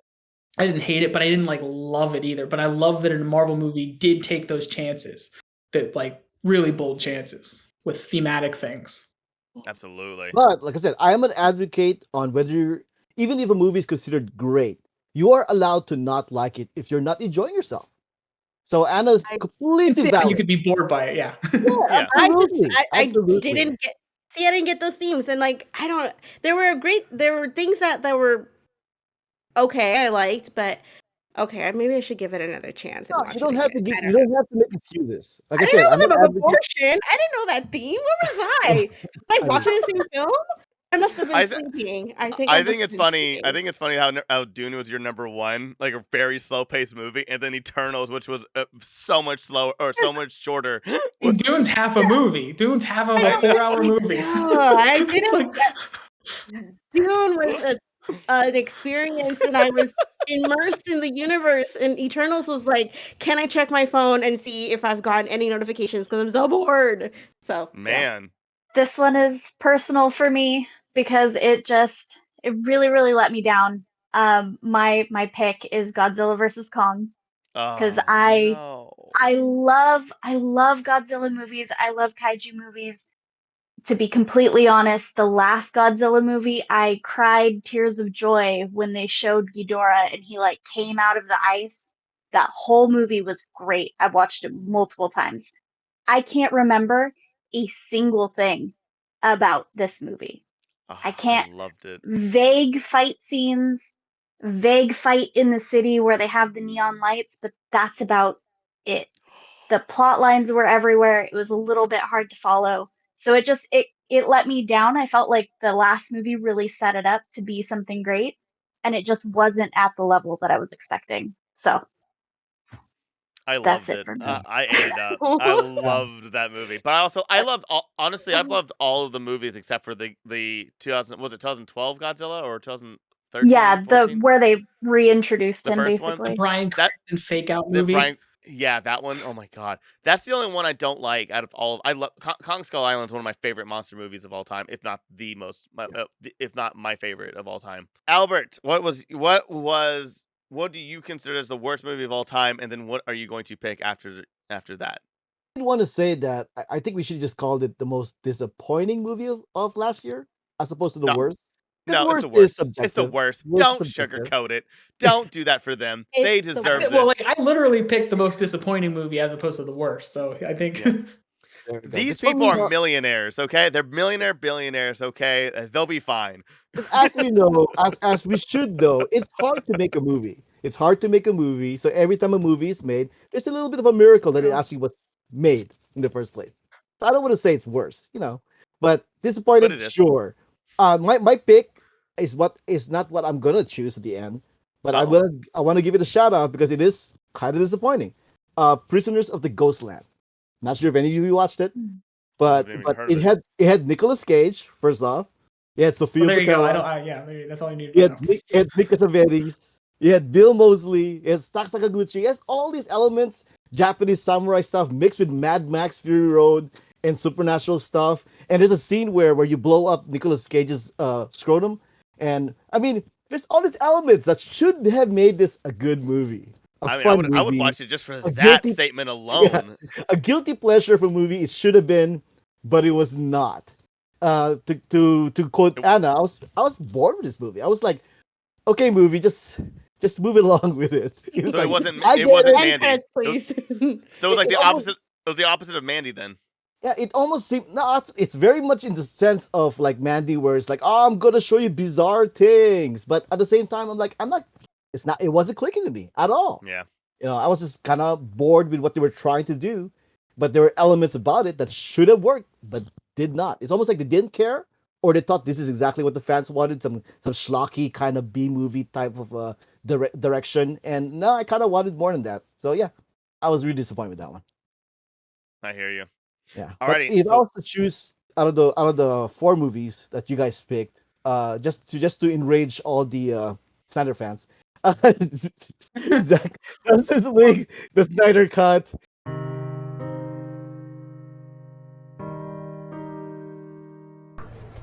Speaker 5: I didn't hate it, but I didn't like love it either. But I love that a Marvel movie did take those chances, that like really bold chances with thematic things.
Speaker 1: Absolutely.
Speaker 4: But like I said, I am an advocate on whether even if a movie is considered great, you are allowed to not like it if you're not enjoying yourself. So Anna's
Speaker 2: I
Speaker 4: completely
Speaker 5: You
Speaker 4: valid.
Speaker 5: could be bored by it, yeah.
Speaker 4: Yeah,
Speaker 1: Yeah.
Speaker 2: I just
Speaker 4: absolutely,
Speaker 2: I
Speaker 4: absolutely.
Speaker 2: didn't get see I didn't get those themes, and like there were things that were okay, I liked, but okay, maybe I should give it another chance and
Speaker 4: No, you
Speaker 2: watch it
Speaker 4: don't
Speaker 2: again.
Speaker 4: have to give.
Speaker 2: I
Speaker 4: You
Speaker 2: don't know.
Speaker 4: don't have to make excuses. Like
Speaker 2: I
Speaker 4: I
Speaker 2: didn't
Speaker 4: said,
Speaker 2: know it
Speaker 4: I'm
Speaker 2: was
Speaker 4: an
Speaker 2: about
Speaker 4: advocate.
Speaker 2: abortion. I didn't know that theme. Where was I? Was I
Speaker 4: I mean,
Speaker 2: watching the same film? I must have been
Speaker 1: I th-
Speaker 2: sleeping. I think I
Speaker 1: I
Speaker 2: must
Speaker 1: think
Speaker 2: have
Speaker 1: it's
Speaker 2: been
Speaker 1: funny. I
Speaker 2: sleeping.
Speaker 1: think it's funny how Dune was your number one, like a very slow paced movie, and then Eternals, which was so much slower or so much shorter, was.
Speaker 5: Dune's half a movie. Dune's half of
Speaker 2: I
Speaker 5: a
Speaker 1: I know.
Speaker 5: 4-hour movie.
Speaker 2: I
Speaker 5: It's
Speaker 2: didn't.
Speaker 5: like
Speaker 2: Dune was an experience, and I was immersed in the universe. And Eternals was like, can I check my phone and see if I've gotten any notifications? Because I'm so bored. So yeah.
Speaker 1: Man.
Speaker 3: This one is personal for me because it really, really let me down. My pick is Godzilla versus Kong because
Speaker 1: Oh no.
Speaker 3: I love Godzilla movies. I love kaiju movies. To be completely honest, the last Godzilla movie, I cried tears of joy when they showed Ghidorah and he like came out of the ice. That whole movie was great. I've watched it multiple times. I can't remember a single thing about this movie. I
Speaker 1: Oh, I
Speaker 3: can't.
Speaker 1: loved it.
Speaker 3: Vague fight scenes, vague fight in the city where they have the neon lights, but that's about it. The plot lines were everywhere. It was a little bit hard to follow. So it let me down. I felt like the last movie really set it up to be something great, and it just wasn't at the level that I was expecting. So
Speaker 1: I
Speaker 3: that's
Speaker 1: loved
Speaker 3: it
Speaker 1: it.
Speaker 3: for
Speaker 4: yeah,
Speaker 3: me.
Speaker 1: I ate it up. I loved that movie. But I loved honestly, I've loved all of the movies except for the 2000 was it 2012 Godzilla or 2013,
Speaker 3: Yeah, the
Speaker 1: 14?
Speaker 3: where they reintroduced
Speaker 1: The
Speaker 3: him
Speaker 1: first one?
Speaker 5: the
Speaker 3: basically.
Speaker 5: Bryan
Speaker 1: That
Speaker 5: Cranston fake out
Speaker 1: the
Speaker 5: movie.
Speaker 1: Brian yeah, that one. Oh my god. That's the only one I don't like out of all. I love Kong Skull Island is one of my favorite monster movies of all time, if not the most if not my favorite of all time. Albert, what do you consider as the worst movie of all time, and then what are you going to pick after that?
Speaker 4: I want to say that I think we should just call it the most disappointing movie of last year, as opposed to the
Speaker 1: No,
Speaker 4: worst.
Speaker 1: No, it's
Speaker 4: worst
Speaker 1: the
Speaker 4: is
Speaker 1: worst. It's the
Speaker 4: subjective.
Speaker 1: worst.
Speaker 4: Worst is
Speaker 1: Don't
Speaker 4: subjective.
Speaker 1: sugarcoat it. Don't do that for them.
Speaker 2: It's
Speaker 1: They
Speaker 2: the
Speaker 1: deserve
Speaker 2: worst.
Speaker 1: this.
Speaker 5: Well, like I literally picked the most disappointing movie as opposed to the worst. So I think
Speaker 1: Yeah.
Speaker 4: There we go.
Speaker 1: These
Speaker 4: Because for
Speaker 1: people
Speaker 4: me,
Speaker 1: are millionaires, okay? They're billionaires, okay? They'll be fine.
Speaker 4: as we know, as we should know, it's hard to make a movie. It's hard to make a movie. So every time a movie is made, there's a little bit of a miracle that it
Speaker 1: True.
Speaker 4: actually was made in the first place. So I don't want to say it's worse, but
Speaker 1: But
Speaker 4: disappointed,
Speaker 1: it is.
Speaker 4: sure. My pick is not what I'm gonna choose at the end, but
Speaker 1: Oh.
Speaker 4: I want to give it a shout out because it is kind of disappointing. Prisoners of the Ghostland. Not sure if any of you watched it, but
Speaker 1: Never even heard of
Speaker 4: it had Nicolas Cage first off. It had
Speaker 5: well,
Speaker 4: Sofia
Speaker 5: there you go.
Speaker 4: Boutella.
Speaker 5: That's all you need
Speaker 4: He
Speaker 5: to
Speaker 4: had
Speaker 5: know.
Speaker 4: He had Nick Cassavetes. He had Bill Moseley. He had Stax Sakaguchi. He has all these elements, Japanese samurai stuff mixed with Mad Max Fury Road and supernatural stuff. And there's a scene where you blow up Nicolas Cage's scrotum. And I mean, there's all these elements that should have made this a good movie, a
Speaker 1: I mean,
Speaker 4: fun
Speaker 1: I would
Speaker 4: movie,
Speaker 1: watch it just for
Speaker 4: a
Speaker 1: that
Speaker 4: guilty
Speaker 1: statement
Speaker 4: yeah,
Speaker 1: alone.
Speaker 4: a guilty pleasure for a movie. It should have been, but it was not. To quote
Speaker 1: Nope.
Speaker 4: Anna, I was bored with this movie. I was like, okay, movie, just move along with it. It was
Speaker 1: So
Speaker 4: like,
Speaker 1: it wasn't
Speaker 4: I
Speaker 1: it
Speaker 4: get
Speaker 1: wasn't
Speaker 4: it.
Speaker 1: Mandy.
Speaker 2: End credits,
Speaker 1: It was,
Speaker 2: please.
Speaker 1: so it was like
Speaker 4: It
Speaker 1: the
Speaker 4: almost,
Speaker 1: opposite. It was the opposite of Mandy then.
Speaker 4: yeah, it almost seemed not. It's very much in the sense of like Mandy, where it's like, oh, I'm gonna show you bizarre things, but at the same time, I'm like, I'm not. It's not. It wasn't clicking to me at all.
Speaker 1: Yeah.
Speaker 4: I was just kind of bored with what they were trying to do, but there were elements about it that should have worked, but did not. It's almost like they didn't care, or they thought this is exactly what the fans wanted, some schlocky kind of B movie type of direction. And no, I kind of wanted more than that. So yeah, I was really disappointed with that one.
Speaker 1: I hear you.
Speaker 4: Yeah, but
Speaker 1: Alrighty.
Speaker 4: if I
Speaker 1: So
Speaker 4: was to choose out of the four movies that you guys picked, just to enrage all the Snyder fans, Zach, Justice League, the Snyder Cut.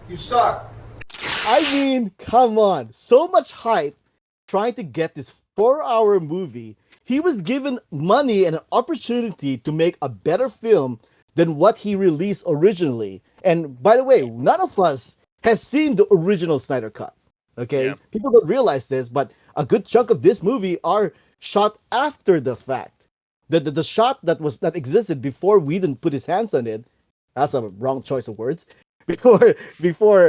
Speaker 6: You suck.
Speaker 4: I mean, come on, so much hype trying to get this 4-hour movie. He was given money and an opportunity to make a better film than what he released originally. And by the way, none of us has seen the original Snyder Cut. Okay,
Speaker 1: Yeah.
Speaker 4: people don't realize this, but a good chunk of this movie are shot after the fact. The shot that existed before Whedon put his hands on it. That's a wrong choice of words. Before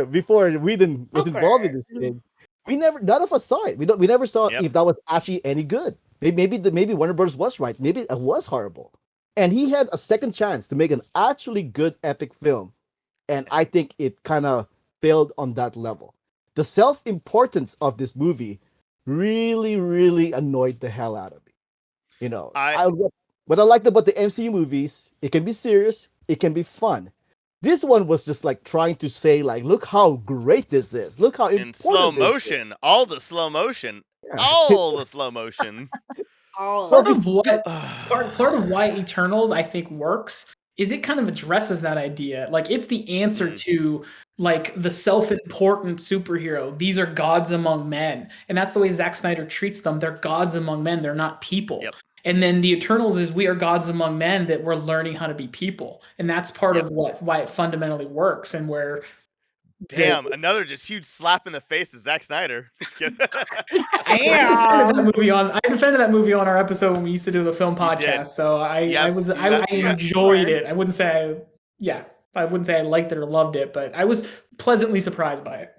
Speaker 4: Whedon was involved in this thing, none of us saw it. We never saw
Speaker 1: Yep.
Speaker 4: if that was actually any good. Maybe Warner Bros was right. Maybe it was horrible. And he had a second chance to make an actually good epic film, and I think it kind of failed on that level. The self-importance of this movie really, really annoyed the hell out of me.
Speaker 1: I
Speaker 4: What I liked about the MCU movies, it can be serious, it can be fun. This one was just like trying to say, like, look how great this is. Look how
Speaker 1: in slow
Speaker 4: important this is.
Speaker 1: motion, all the slow motion,
Speaker 4: Yeah.
Speaker 1: all the slow motion.
Speaker 2: All
Speaker 4: Well,
Speaker 5: Part of what
Speaker 1: Ugh.
Speaker 5: part of why Eternals I think works is it kind of addresses that idea. Like it's the answer
Speaker 1: Mm.
Speaker 5: to like the self-important superhero. These are gods among men. And that's the way Zack Snyder treats them. They're gods among men. They're not people.
Speaker 1: Yep.
Speaker 5: And then the Eternals is we are gods among men that we're learning how to be people. And that's part
Speaker 1: Yep.
Speaker 5: of why it fundamentally works and where
Speaker 1: Damn, another just huge slap in the face to Zack Snyder. Just kidding.
Speaker 2: Damn.
Speaker 5: I defended that movie on our episode when we used to do the film
Speaker 1: You did.
Speaker 5: podcast. So I
Speaker 1: You
Speaker 5: enjoyed
Speaker 2: Sure.
Speaker 5: it. I wouldn't say I liked it or loved it, but I was pleasantly surprised by it.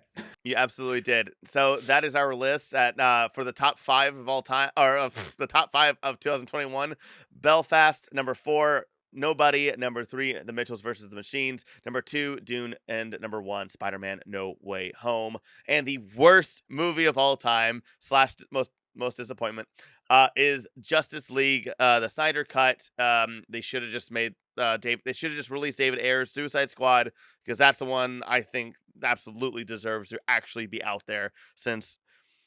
Speaker 1: You absolutely did. So that is our list at for the top 5 of all time, or the top 5 of 2021. Belfast, number 4. Nobody, number 3. The Mitchells versus the Machines, number 2. Dune, and number 1. Spider-Man: No Way Home. And the worst movie of all time / most disappointment is Justice League, the Snyder Cut. They should have just made They should have just released David Ayer's Suicide Squad, because that's the one I think absolutely deserves to actually be out there, since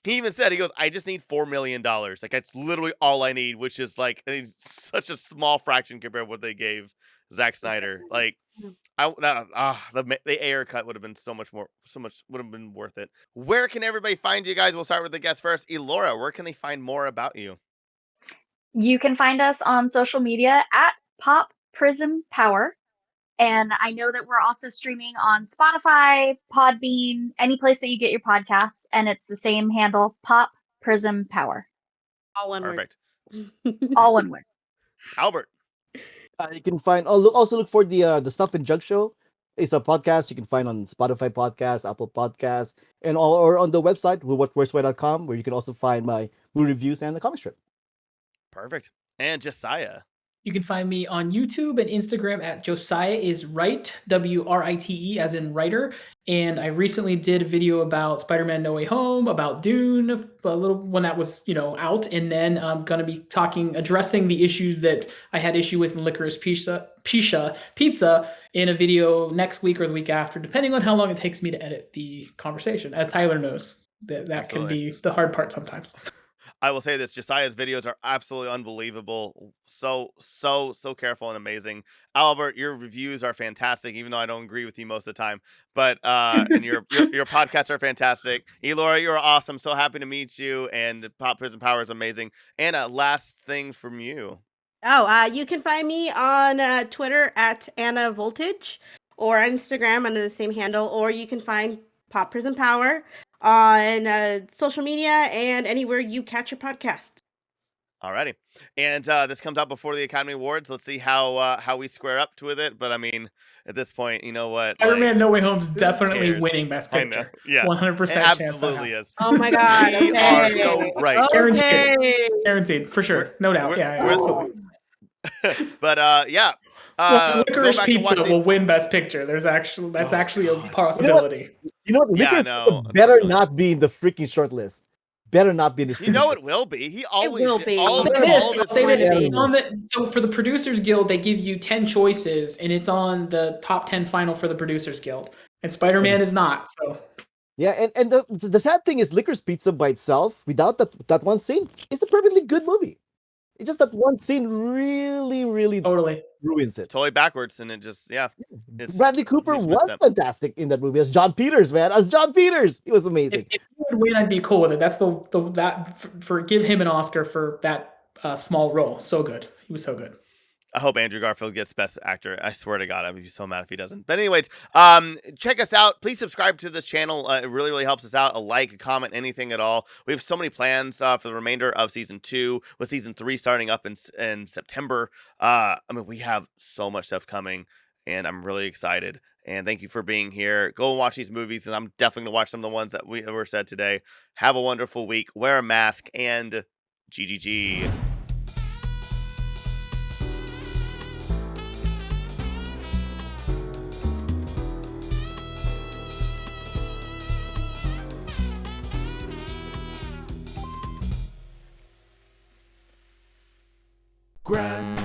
Speaker 1: he even said, he goes, I just need $4 million. Like, that's literally all I need, which is like such a small fraction compared to what they gave Zack Snyder. Like, the Ayer cut would have been so much would have been worth it. Where can everybody find you guys? We'll start with the guest first. Elaura, where can they find more about you?
Speaker 3: You can find us on social media at Pop Prism Power. And I know that we're also streaming on Spotify, Podbean, any place that you get your podcasts. And it's the same handle, Pop Prism Power.
Speaker 2: All one word.
Speaker 1: Perfect.
Speaker 3: All one word.
Speaker 1: Albert.
Speaker 4: You can find. Also look for the Stuff and Jug Show. It's a podcast you can find on Spotify Podcasts, Apple Podcasts, and all or on the website whatworstway.com, where you can also find my movie reviews and the comic strip.
Speaker 1: Perfect. And Josiah.
Speaker 5: You can find me on YouTube and Instagram at Josiah is Right, WRITE as in writer. And I recently did a video about Spider-Man No Way Home, about Dune, a little when that was, out. And then I'm going to be addressing the issues that I had issue with in Licorice Pizza in a video next week or the week after, depending on how long it takes me to edit the conversation. As Tyler knows, that can
Speaker 1: Absolutely.
Speaker 5: be the hard part sometimes.
Speaker 1: I will say this: Josiah's videos are absolutely unbelievable. So careful and amazing. Albert, your reviews are fantastic, even though I don't agree with you most of the time. But and your podcasts are fantastic. Elaura, you're awesome. So happy to meet you. And Pop Prison Power is amazing. And last thing from you.
Speaker 2: Oh, you can find me on Twitter at Anna Voltage or Instagram under the same handle, or you can find Pop Prison Power on social media and anywhere you catch your podcast.
Speaker 1: Alrighty. And this comes out before the Academy Awards. Let's see how we square up with it. But I mean, at this point, you know what?
Speaker 5: Spider-Man No Way Home's
Speaker 1: who
Speaker 5: definitely
Speaker 1: cares?
Speaker 5: winning Best
Speaker 1: I know.
Speaker 5: Picture.
Speaker 1: Yeah.
Speaker 5: 100%
Speaker 1: It
Speaker 5: chance that
Speaker 1: absolutely
Speaker 5: happens.
Speaker 1: is.
Speaker 2: Oh my god.
Speaker 1: We are
Speaker 2: okay.
Speaker 1: so right.
Speaker 2: Okay.
Speaker 5: Guaranteed, for sure. No doubt.
Speaker 1: We're-
Speaker 5: Yeah,
Speaker 1: we're-
Speaker 5: absolutely.
Speaker 1: But yeah.
Speaker 5: Well,
Speaker 1: Go
Speaker 5: Licorice
Speaker 1: back and watch
Speaker 5: Pizza
Speaker 1: these.
Speaker 5: will win Best Picture. That's actually a
Speaker 1: God.
Speaker 5: possibility.
Speaker 4: You know what?
Speaker 1: Yeah, I
Speaker 4: Licorice
Speaker 1: know,
Speaker 4: Pizza better
Speaker 1: unfortunately.
Speaker 4: not be in the freaking short list. Better not be in the.
Speaker 1: You know it will be. He always
Speaker 2: will be.
Speaker 1: all
Speaker 5: I'll
Speaker 1: of
Speaker 5: say
Speaker 1: all
Speaker 5: this.
Speaker 1: of
Speaker 5: I'll
Speaker 1: his
Speaker 5: say that
Speaker 1: movies.
Speaker 5: it's on the. So for the Producers Guild, they give you 10 choices, and it's on the top 10 final for the Producers Guild. And Spider-Man is not. So
Speaker 4: Yeah, and the sad thing is, Licorice Pizza by itself, without that one scene, it's a perfectly good movie. It's just that one scene really
Speaker 5: totally.
Speaker 4: ruins
Speaker 1: It's
Speaker 4: it.
Speaker 1: totally backwards, and it just It's
Speaker 4: Bradley Cooper
Speaker 1: huge
Speaker 4: was
Speaker 1: misstep.
Speaker 4: fantastic in that movie as John Peters, man. As John Peters, he was
Speaker 5: If
Speaker 4: amazing.
Speaker 5: he would win, I'd be cool with it. That's for give him an Oscar for that small role. So good. He was so good.
Speaker 1: I hope Andrew Garfield gets Best Actor. I swear to God, I would be so mad if he doesn't. But anyways, check us out. Please subscribe to this channel. It really helps us out. A like, a comment, anything at all. We have so many plans for the remainder of season 2, with season 3 starting up in September. I mean, we have so much stuff coming, and I'm really excited. And thank you for being here. Go and watch these movies, and I'm definitely going to watch some of the ones that were said today. Have a wonderful week. Wear a mask, and GGG.
Speaker 6: Grand